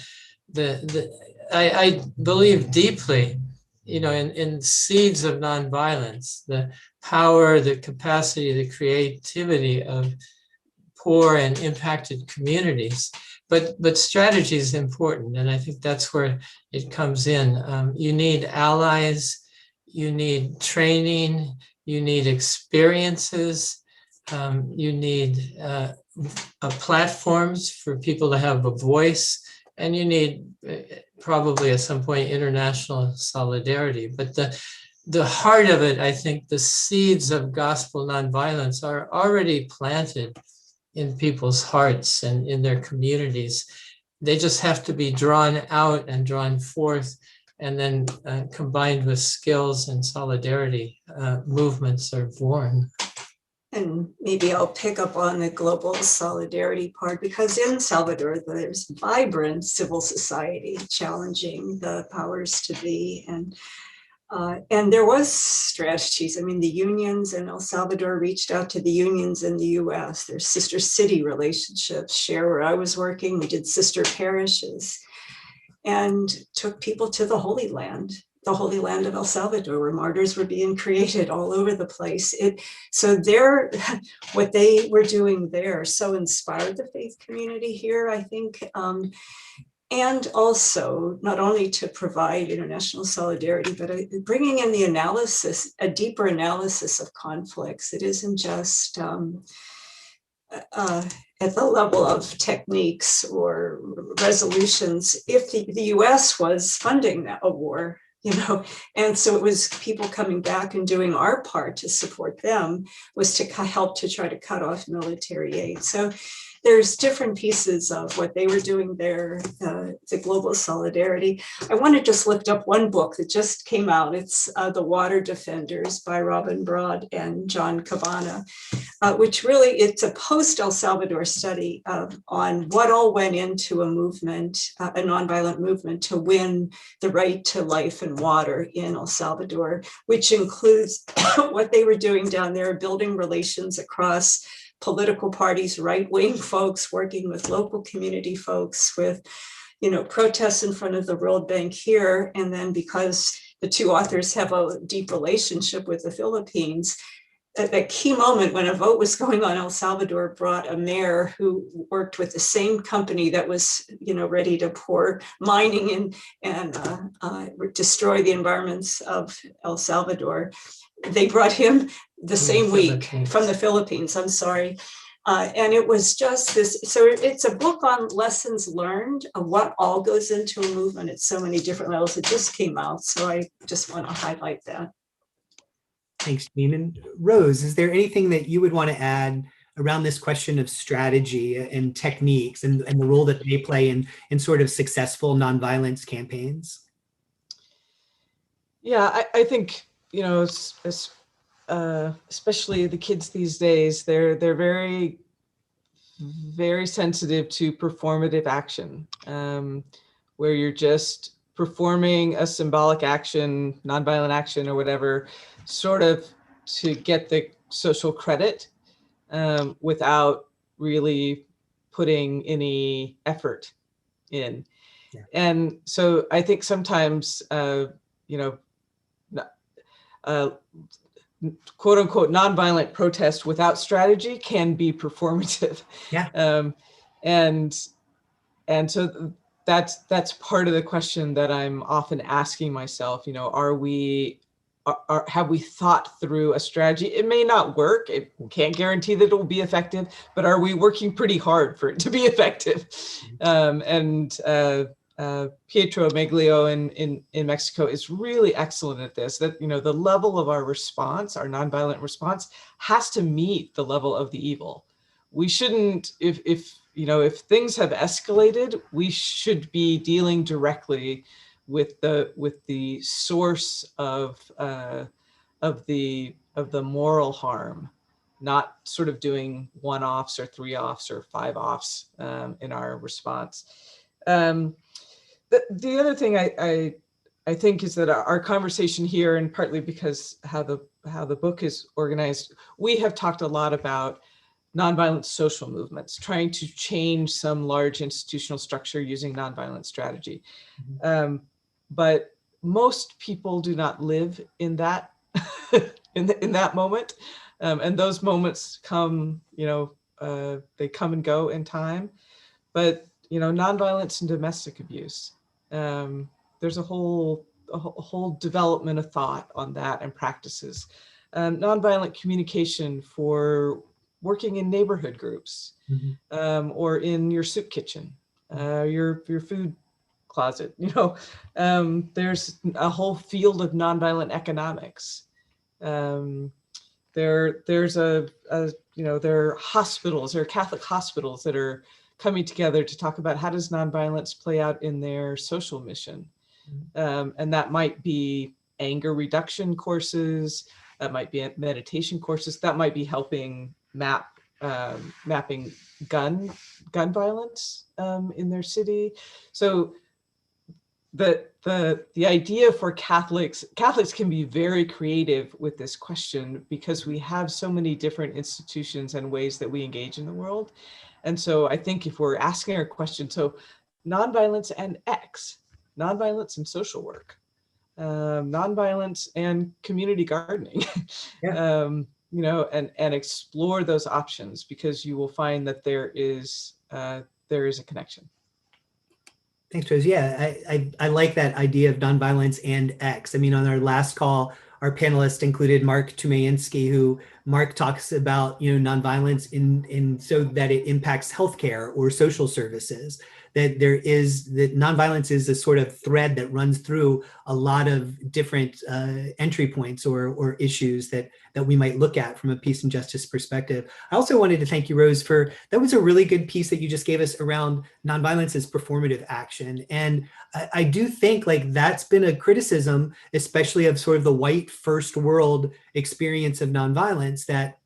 I believe deeply, in seeds of nonviolence, the power, the capacity, the creativity of poor and impacted communities. But strategy is important, and I think that's where it comes in. You need allies, you need training, you need experiences, you need platforms for people to have a voice, and you need probably at some point international solidarity. But the heart of it, I think the seeds of gospel nonviolence are already planted in people's hearts and in their communities. They just have to be drawn out and drawn forth, and then combined with skills and solidarity, movements are born. And maybe I'll pick up on the global solidarity part, because in Salvador, there's vibrant civil society challenging the powers to be. And there was strategies. I mean, the unions in El Salvador reached out to the unions in the US. There's sister city relationships. Share where I was working, we did sister parishes and took people to the Holy Land of El Salvador, where martyrs were being created all over the place. So what they were doing there so inspired the faith community here, I think. And also not only to provide international solidarity, but bringing in the analysis, a deeper analysis of conflicts. It isn't just at the level of techniques or resolutions. If the US was funding a war, and so it was people coming back and doing our part to support them, was to help to try to cut off military aid. So there's different pieces of what they were doing there, the global solidarity. I want to just lift up one book that just came out. It's The Water Defenders by Robin Broad and John Cabana, which really, it's a post-El Salvador study on what all went into a movement, a nonviolent movement to win the right to life and water in El Salvador, which includes what they were doing down there, building relations across political parties, right-wing folks working with local community folks, with, protests in front of the World Bank here. And then because the two authors have a deep relationship with the Philippines, at that key moment when a vote was going on, El Salvador brought a mayor who worked with the same company that was, ready to pour mining and destroy the environments of El Salvador. They brought him the same week from the Philippines, I'm sorry. And it was just this, so it's a book on lessons learned of what all goes into a movement at so many different levels. It just came out, so I just want to highlight that. Thanks, Jean. And Rose, is there anything that you would want to add around this question of strategy and techniques and the role that they play in sort of successful nonviolence campaigns? Yeah, I think, especially the kids these days, they're very, very sensitive to performative action, where you're just performing a symbolic action, nonviolent action or whatever, sort of to get the social credit without really putting any effort in. Yeah. And so I think sometimes, quote unquote nonviolent protest without strategy can be performative. Yeah. And so that's part of the question that I'm often asking myself, have we thought through a strategy? It may not work. It can't guarantee that it will be effective, but are we working pretty hard for it to be effective? Pietro Meglio in Mexico is really excellent at this, that, the level of our response, our nonviolent response, has to meet the level of the evil. We shouldn't, if things have escalated, we should be dealing directly with the source of the moral harm, not sort of doing 1-offs or 3-offs or 5-offs in our response. The other thing I think is that our conversation here, and partly because how the book is organized, we have talked a lot about nonviolent social movements, trying to change some large institutional structure using nonviolent strategy. Mm-hmm. But most people do not live in that in that moment, and those moments come, they come and go in time. But, nonviolence and domestic abuse, there's a whole development of thought on that and practices. Nonviolent communication for working in neighborhood groups, or in your soup kitchen, your food closet. There's a whole field of nonviolent economics. There's there are hospitals, there are Catholic hospitals that are coming together to talk about how does nonviolence play out in their social mission. And that might be anger reduction courses, that might be meditation courses, that might be helping mapping gun violence in their city. So the idea for Catholics can be very creative with this question, because we have so many different institutions and ways that we engage in the world. And so I think if we're asking our question, so nonviolence and X, nonviolence and social work, nonviolence and community gardening, and explore those options, because you will find that there is a connection. Thanks, Rose. Yeah, I like that idea of nonviolence and X. I mean, on our last call, our panelists included Mark Tumayinsky, who Mark talks about, nonviolence in so that it impacts healthcare or social services. That nonviolence is a sort of thread that runs through a lot of different entry points or issues that we might look at from a peace and justice perspective. I also wanted to thank you, Rose, that was a really good piece that you just gave us around nonviolence as performative action. And I do think that's been a criticism, especially of sort of the white first world experience of nonviolence, that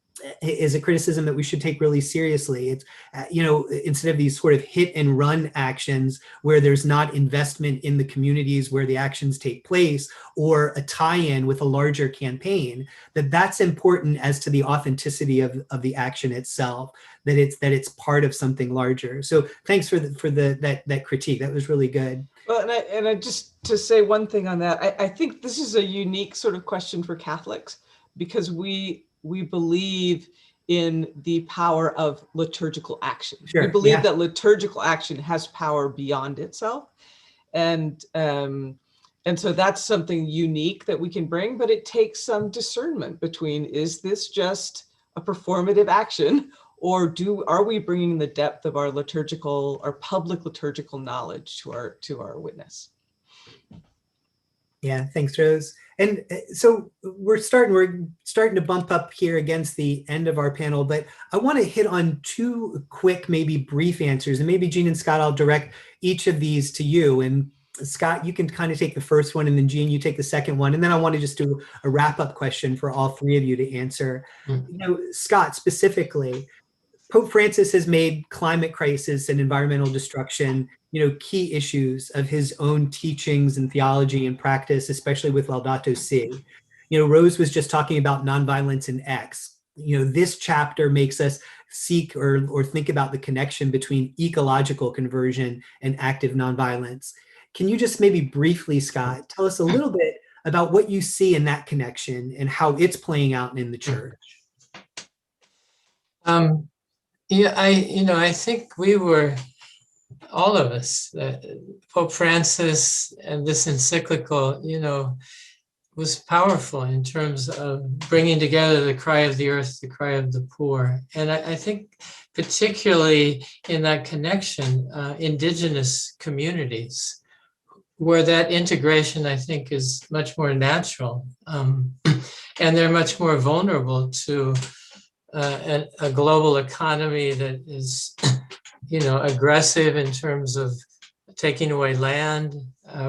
is a criticism that we should take really seriously. It's, instead of these sort of hit and run actions where there's not investment in the communities where the actions take place or a tie-in with a larger campaign, that's important as to the authenticity of the action itself, that it's part of something larger. So thanks for that critique. That was really good. Well, and I just to say one thing on that, I think this is a unique sort of question for Catholics, because we believe in the power of liturgical action. Sure, we believe that liturgical action has power beyond itself. And so that's something unique that we can bring, but it takes some discernment between, is this just a performative action, or are we bringing the depth of our public liturgical knowledge to our witness? Yeah, thanks, Rose. And so we're starting to bump up here against the end of our panel, but I want to hit on two quick, maybe brief answers. And maybe Jean and Scott, I'll direct each of these to you. And Scott, you can kind of take the first one, and then Jean, you take the second one. And then I want to just do a wrap-up question for all three of you to answer. Scott, specifically, Pope Francis has made climate crisis and environmental destruction, key issues of his own teachings and theology and practice, especially with Laudato Si. Rose was just talking about nonviolence and X. This chapter makes us seek or think about the connection between ecological conversion and active nonviolence. Can you just maybe briefly, Scott, tell us a little bit about what you see in that connection and how it's playing out in the church? I think we were, all of us, Pope Francis and this encyclical, was powerful in terms of bringing together the cry of the earth, the cry of the poor. And I think particularly in that connection, indigenous communities, where that integration, I think, is much more natural. And they're much more vulnerable to a global economy that is, aggressive in terms of taking away land,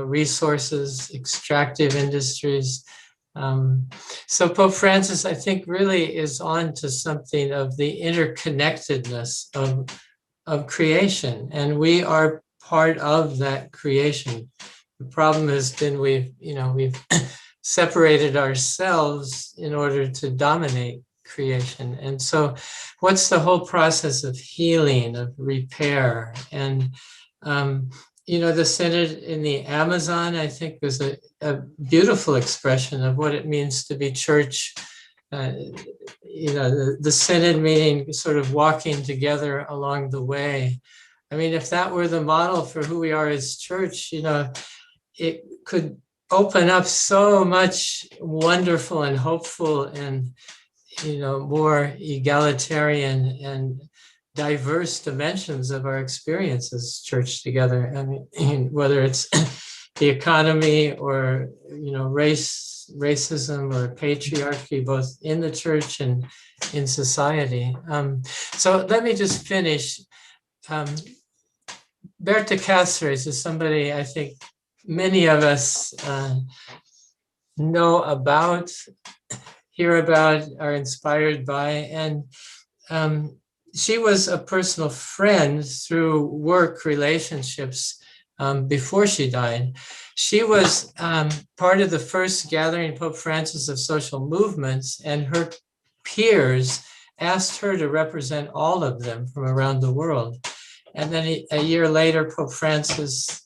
resources, extractive industries. So Pope Francis, I think, really is on to something of the interconnectedness of creation, and we are part of that creation. The problem has been we've separated ourselves in order to dominate creation. And so what's the whole process of healing, of repair? And the synod in the Amazon, I think, was a beautiful expression of what it means to be church the Synod meeting, sort of walking together along the way. I mean, if that were the model for who we are as church, it could open up so much wonderful and hopeful and, more egalitarian and diverse dimensions of our experience as church together. I mean, whether it's the economy or, racism or patriarchy, both in the church and in society. So let me just finish. Berta Cassares is somebody I think many of us know about, hear about, are inspired by. And she was a personal friend through work relationships before she died. She was part of the first gathering Pope Francis of social movements, and her peers asked her to represent all of them from around the world. And then a year later, Pope Francis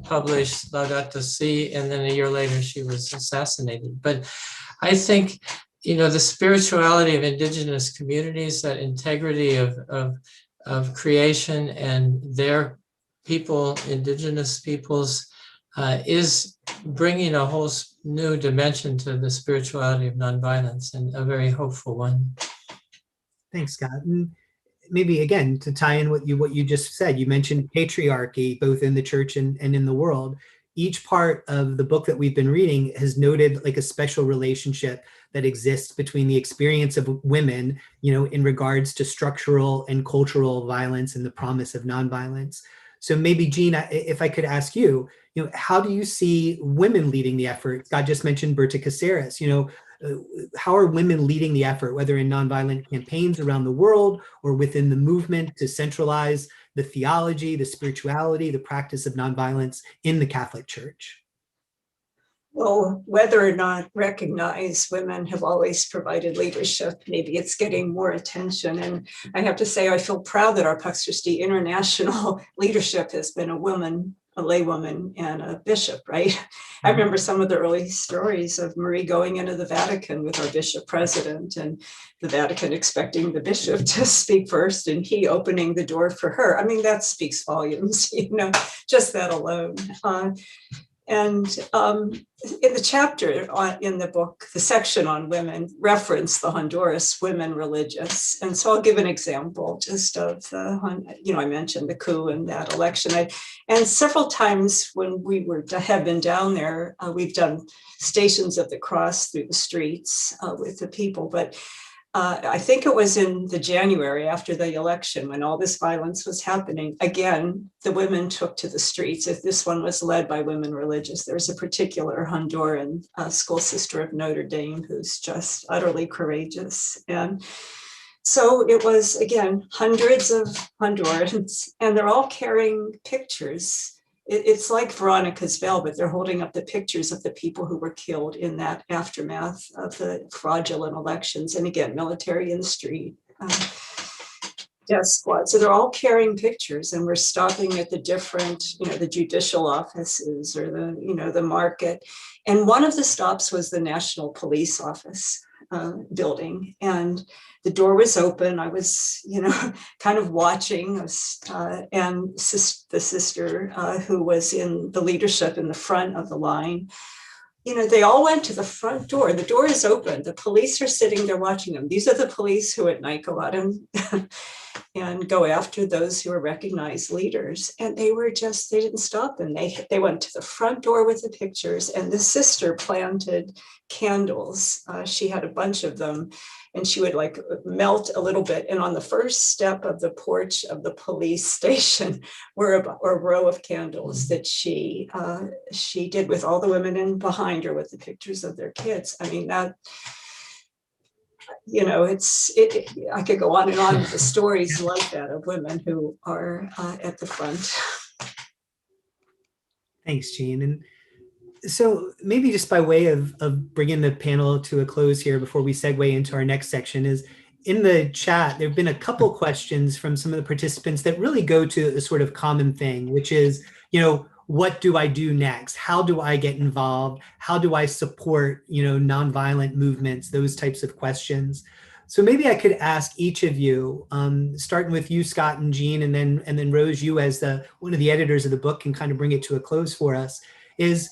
published Laudato Si, and then a year later she was assassinated. But I think, the spirituality of indigenous communities, that integrity of creation and their people, indigenous peoples, is bringing a whole new dimension to the spirituality of nonviolence, and a very hopeful one. Thanks, Scott. And maybe again, to tie in what you just said, you mentioned patriarchy, both in the church and in the world. Each part of the book that we've been reading has noted like a special relationship that exists between the experience of women, in regards to structural and cultural violence and the promise of nonviolence. So maybe, Jean, if I could ask you, how do you see women leading the effort? Scott just mentioned Berta Cassares. How are women leading the effort, whether in nonviolent campaigns around the world or within the movement to centralize the theology, the spirituality, the practice of nonviolence in the Catholic Church? Well, whether or not recognized, women have always provided leadership. Maybe it's getting more attention. And I have to say, I feel proud that our Pax Christi international leadership has been a woman, a laywoman, and a bishop, right? I remember some of the early stories of Marie going into the Vatican with our bishop president, and the Vatican expecting the bishop to speak first, and he opening the door for her. I mean, that speaks volumes, just that alone. And in the chapter in the book, the section on women reference the Honduras women religious. And so I'll give an example just of I mentioned the coup and that election. And several times when we have been down there, we've done Stations of the Cross through the streets with the people. But I think it was in the January after the election when all this violence was happening. Again, the women took to the streets. If this one was led by women religious, there's a particular Honduran school sister of Notre Dame who's just utterly courageous. And so it was, again, hundreds of Hondurans, and they're all carrying pictures. It's like Veronica's veil, but they're holding up the pictures of the people who were killed in that aftermath of the fraudulent elections. And again, military in the street, death squad. So they're all carrying pictures, and we're stopping at the different, the judicial offices or the market. And one of the stops was the National Police Office building. And the door was open. I was, kind of watching, and the sister who was in the leadership in the front of the line, they all went to the front door. The door is open. The police are sitting there watching them. These are the police who at night go out and go after those who are recognized leaders. And they didn't stop them. They went to the front door with the pictures, and the sister planted candles. She had a bunch of them, and she would melt a little bit. And on the first step of the porch of the police station were a row of candles that she did with all the women in behind her with the pictures of their kids. I mean, that, I could go on and on with the stories like that of women who are at the front. Thanks, Jean. And so maybe just by way of bringing the panel to a close here before we segue into our next section is, in the chat, there have been a couple questions from some of the participants that really go to a sort of common thing, which is, what do I do next? How do I get involved? How do I support, nonviolent movements, those types of questions? So maybe I could ask each of you, starting with you, Scott and Jean, and then Rose, you as one of the editors of the book can kind of bring it to a close for us, is,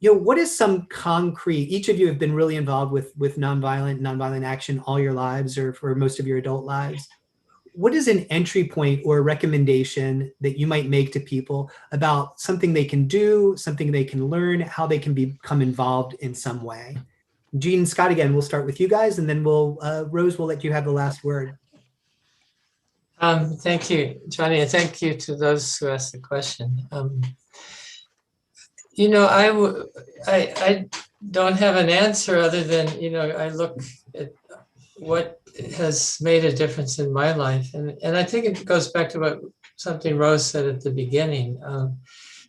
what is some concrete, each of you have been really involved with nonviolent action all your lives, or for most of your adult lives. What is an entry point or a recommendation that you might make to people about something they can do, something they can learn, how they can become involved in some way? Jean and Scott, again, we'll start with you guys, and then Rose, we'll let you have the last word. Thank you, Johnny, and thank you to those who asked the question. I don't have an answer other than, I look at what has made a difference in my life. And I think it goes back to something Rose said at the beginning.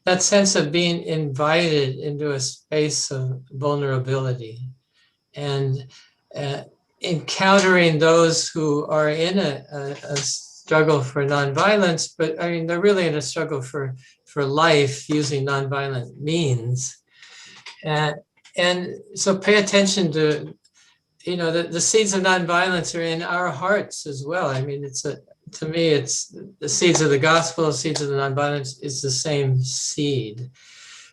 That sense of being invited into a space of vulnerability and encountering those who are in a struggle for nonviolence, but I mean, they're really in a struggle for life using nonviolent means. And so pay attention to, the seeds of nonviolence are in our hearts as well. I mean, to me, it's the seeds of the gospel, seeds of the nonviolence is the same seed.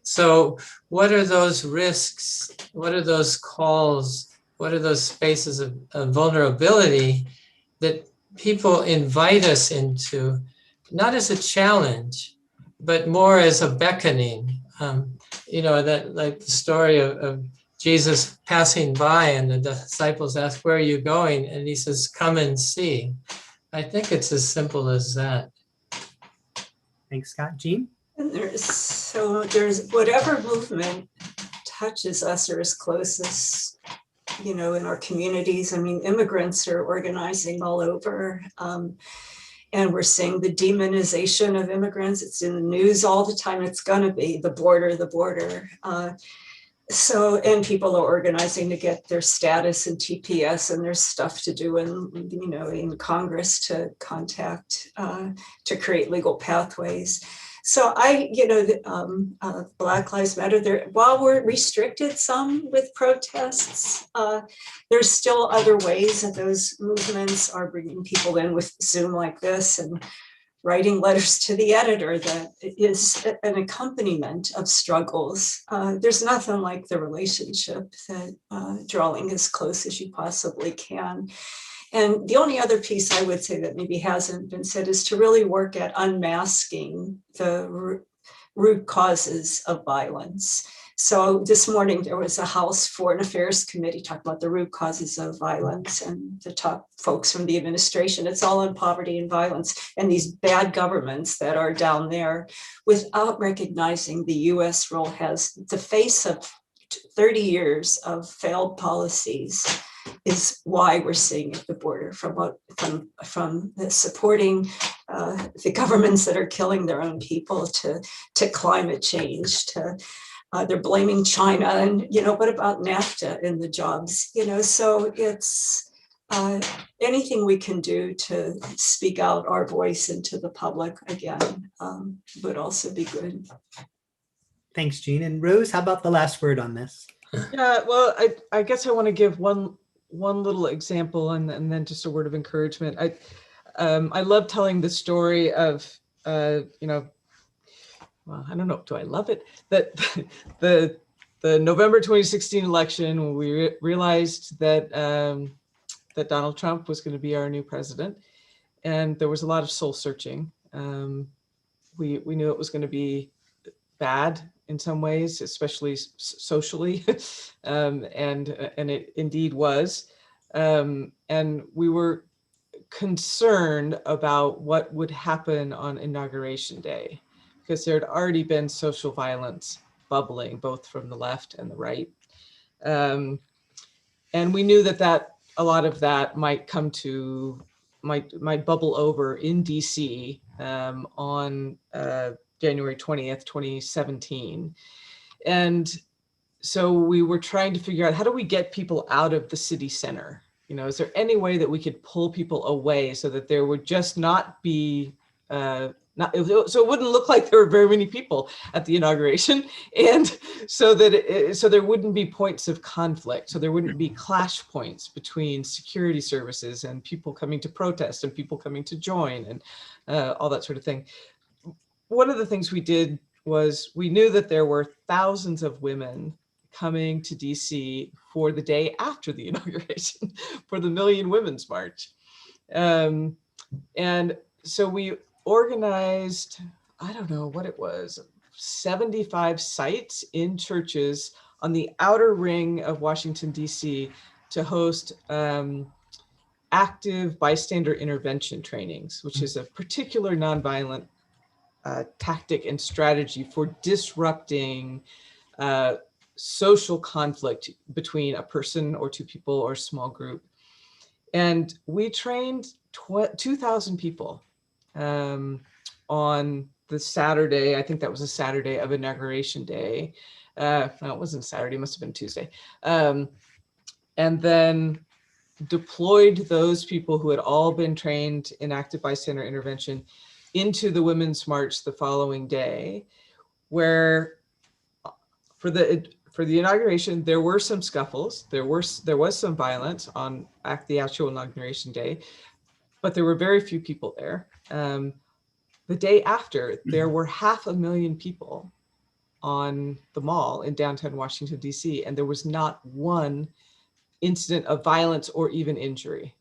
So what are those risks? What are those calls? What are those spaces of vulnerability that people invite us into, not as a challenge, but more as a beckoning? That like the story of Jesus passing by and the disciples ask, "Where are you going?" And he says, "Come and see." I think it's as simple as that. Thanks, Scott. Jean? And there's whatever movement touches us or is closest, in our communities. I mean, immigrants are organizing all over. And we're seeing the demonization of immigrants. It's in the news all the time. It's going to be the border. And people are organizing to get their status in TPS, and there's stuff to do in Congress to contact, to create legal pathways. So Black Lives Matter, while we're restricted some with protests, there's still other ways that those movements are bringing people in with Zoom like this and writing letters to the editor that is an accompaniment of struggles. There's nothing like the relationship that drawing as close as you possibly can. And the only other piece I would say that maybe hasn't been said is to really work at unmasking the root causes of violence. So this morning there was a House Foreign Affairs Committee talking about the root causes of violence, and the top folks from the administration, it's all on poverty and violence and these bad governments that are down there, without recognizing the US role has the face of 30 years of failed policies is why we're seeing at the border, from supporting the governments that are killing their own people to climate change, to they're blaming China, and what about NAFTA and the jobs? So it's anything we can do to speak out our voice into the public again would also be good. Thanks, Jean. And Rose, how about the last word on this? Yeah, well, I guess I want to give one little example and then just a word of encouragement. I love telling the story of, well, I don't know, do I love it? That the November 2016 election, when we realized that that Donald Trump was going to be our new president, and there was a lot of soul searching. We knew it was going to be bad in some ways, especially socially, and it indeed was. And we were concerned about what would happen on Inauguration Day, because there had already been social violence bubbling, both from the left and the right. And we knew that a lot of that might bubble over in DC on January 20th, 2017. And so we were trying to figure out, how do we get people out of the city center? Is there any way that we could pull people away so that there would just not be so it wouldn't look like there were very many people at the inauguration, and so that so there wouldn't be points of conflict, so there wouldn't be clash points between security services and people coming to protest and people coming to join and all that sort of thing. One of the things we did was we knew that there were thousands of women coming to DC for the day after the inauguration, for the Million Women's March. And so we organized, I don't know what it was, 75 sites in churches on the outer ring of Washington, DC to host active bystander intervention trainings, which is a particular nonviolent tactic and strategy for disrupting social conflict between a person or two people or a small group. And we trained 2,000 people on the Saturday. I think that was a Saturday of Inauguration Day. No, it wasn't Saturday, it must have been Tuesday. And then deployed those people who had all been trained in active bystander intervention into the Women's March the following day, where for the inauguration, there were some scuffles, there was some violence on the actual inauguration day, but there were very few people there. The day after, there were 500,000 people on the mall in downtown Washington, DC, and there was not one incident of violence or even injury.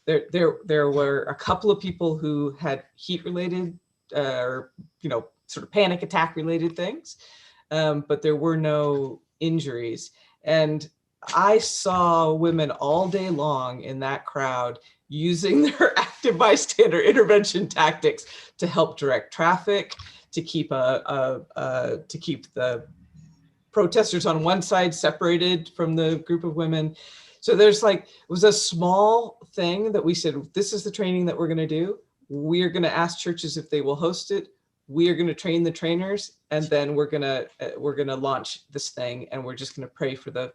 There were a couple of people who had heat-related or sort of panic attack-related things, but there were no injuries. And I saw women all day long in that crowd using their active bystander intervention tactics to help direct traffic, to keep the protesters on one side separated from the group of women. So there's it was a small thing that we said, this is the training that we're going to do. We're going to ask churches if they will host it. We are going to train the trainers, and then we're going to launch this thing, and we're just going to pray for the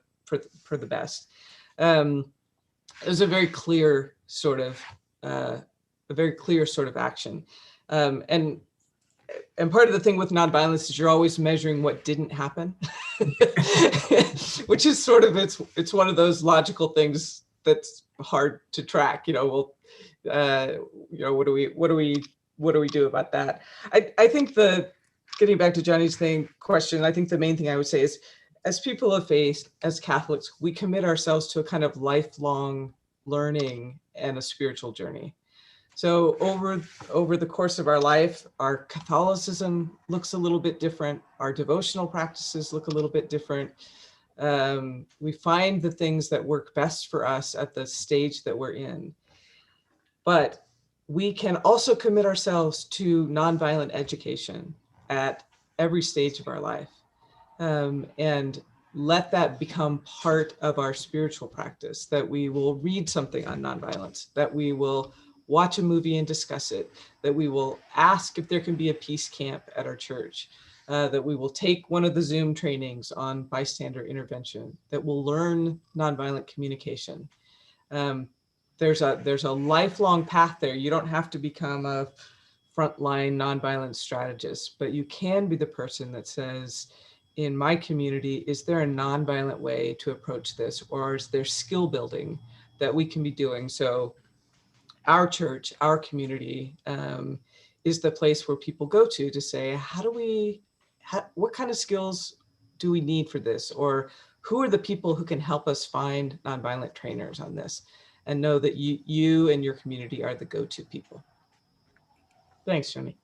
best. It was a very clear sort of action, and part of the thing with nonviolence is you're always measuring what didn't happen, which is sort of it's one of those logical things that's hard to track. What do we do about that? I think getting back to Johnny's question, I think the main thing I would say is, as people of faith, as Catholics, we commit ourselves to a kind of lifelong learning and a spiritual journey. So over the course of our life, our Catholicism looks a little bit different. Our devotional practices look a little bit different. We find the things that work best for us at the stage that we're in. But we can also commit ourselves to nonviolent education at every stage of our life, and let that become part of our spiritual practice, that we will read something on nonviolence, that we will watch a movie and discuss it, that we will ask if there can be a peace camp at our church, that we will take one of the Zoom trainings on bystander intervention, that we'll learn nonviolent communication. There's a lifelong path there. You don't have to become a frontline nonviolent strategist, but you can be the person that says, in my community, is there a nonviolent way to approach this, or is there skill building that we can be doing? So our church, our community, is the place where people go to say, what kind of skills do we need for this? Or who are the people who can help us find nonviolent trainers on this? And know that you and your community are the go-to people. Thanks, Johnny.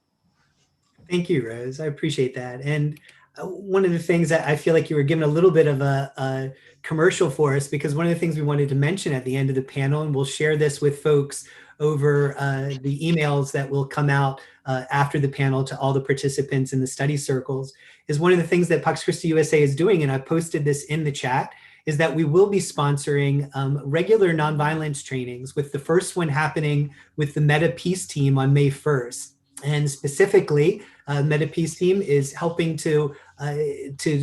Thank you, Rose. I appreciate that. And one of the things that I feel like you were given a little bit of a commercial for us, because one of the things we wanted to mention at the end of the panel, and we'll share this with folks over the emails that will come out after the panel to all the participants in the study circles, is one of the things that Pax Christi USA is doing, and I posted this in the chat, is that we will be sponsoring regular nonviolence trainings, with the first one happening with the Meta Peace team on May 1st. And specifically, Meta Peace team is helping to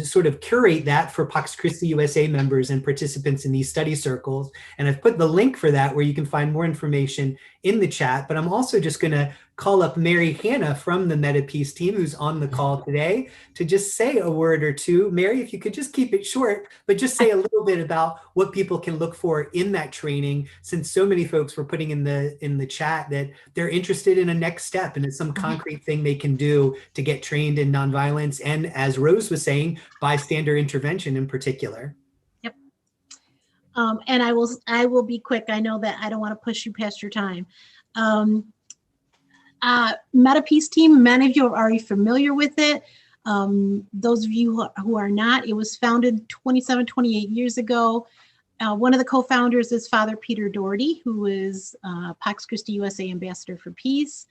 sort of curate that for Pax Christi USA members and participants in these study circles. And I've put the link for that where you can find more information in the chat, but I'm also just going to call up Mary Hannah from the Meta Peace team, who's on the call today, to just say a word or two. Mary, if you could just keep it short, but just say a little bit about what people can look for in that training, since so many folks were putting in the chat that they're interested in a next step and it's some concrete thing they can do to get trained in nonviolence and, as Rose was saying, bystander intervention in particular. Yep. And I will be quick. I know that I don't want to push you past your time. Meta Peace team, many of you are already familiar with it. Those of you who are not, it was founded 27, 28 years ago. One of the co-founders is Father Peter Doherty, who is Pax Christi USA Ambassador for Peace.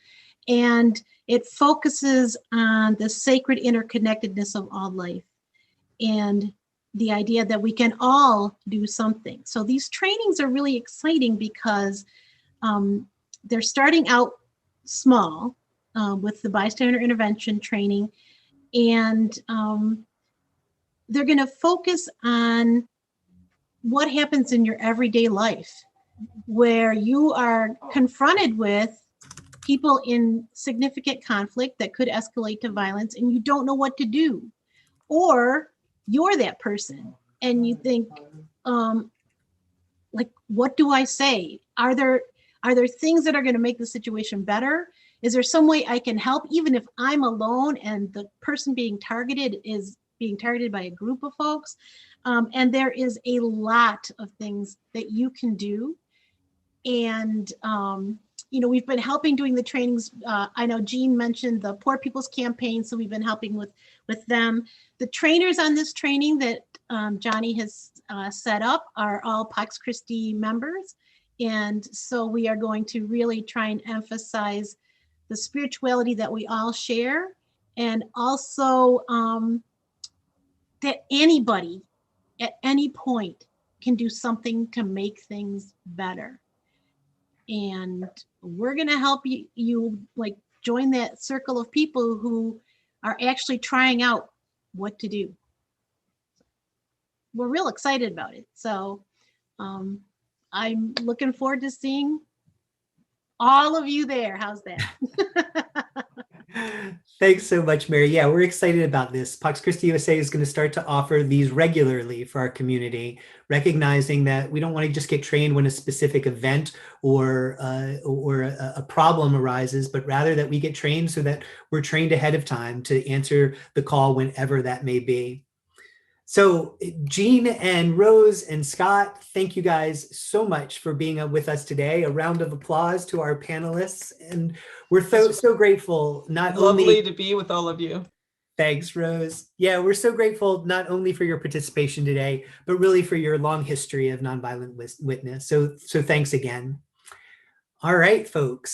And it focuses on the sacred interconnectedness of all life and the idea that we can all do something. So these trainings are really exciting because they're starting out small with the bystander intervention training, and they're going to focus on what happens in your everyday life where you are confronted with people in significant conflict that could escalate to violence and you don't know what to do, or you're that person and you think, like, what do I say? Are there things that are going to make the situation better? Is there some way I can help, even if I'm alone and the person being targeted is being targeted by a group of folks? And there is a lot of things that you can do. And, we've been helping doing the trainings. I know Jean mentioned the Poor People's Campaign, so we've been helping with them. The trainers on this training that Johnny has set up are all Pax Christi members. And so we are going to really try and emphasize the spirituality that we all share, and also that anybody at any point can do something to make things better. And we're going to help you like join that circle of people who are actually trying out what to do. We're real excited about it. So I'm looking forward to seeing all of you there. How's that? Thanks so much, Mary. Yeah, we're excited about this. Pax Christi USA is going to start to offer these regularly for our community, recognizing that we don't want to just get trained when a specific event or a problem arises, but rather that we get trained so that we're trained ahead of time to answer the call whenever that may be. So Jean and Rose and Scott, thank you guys so much for being with us today. A round of applause to our panelists. And we're so grateful, not only— Lovely to be with all of you. Thanks, Rose. Yeah, we're so grateful not only for your participation today, but really for your long history of nonviolent witness. So thanks again. All right, folks.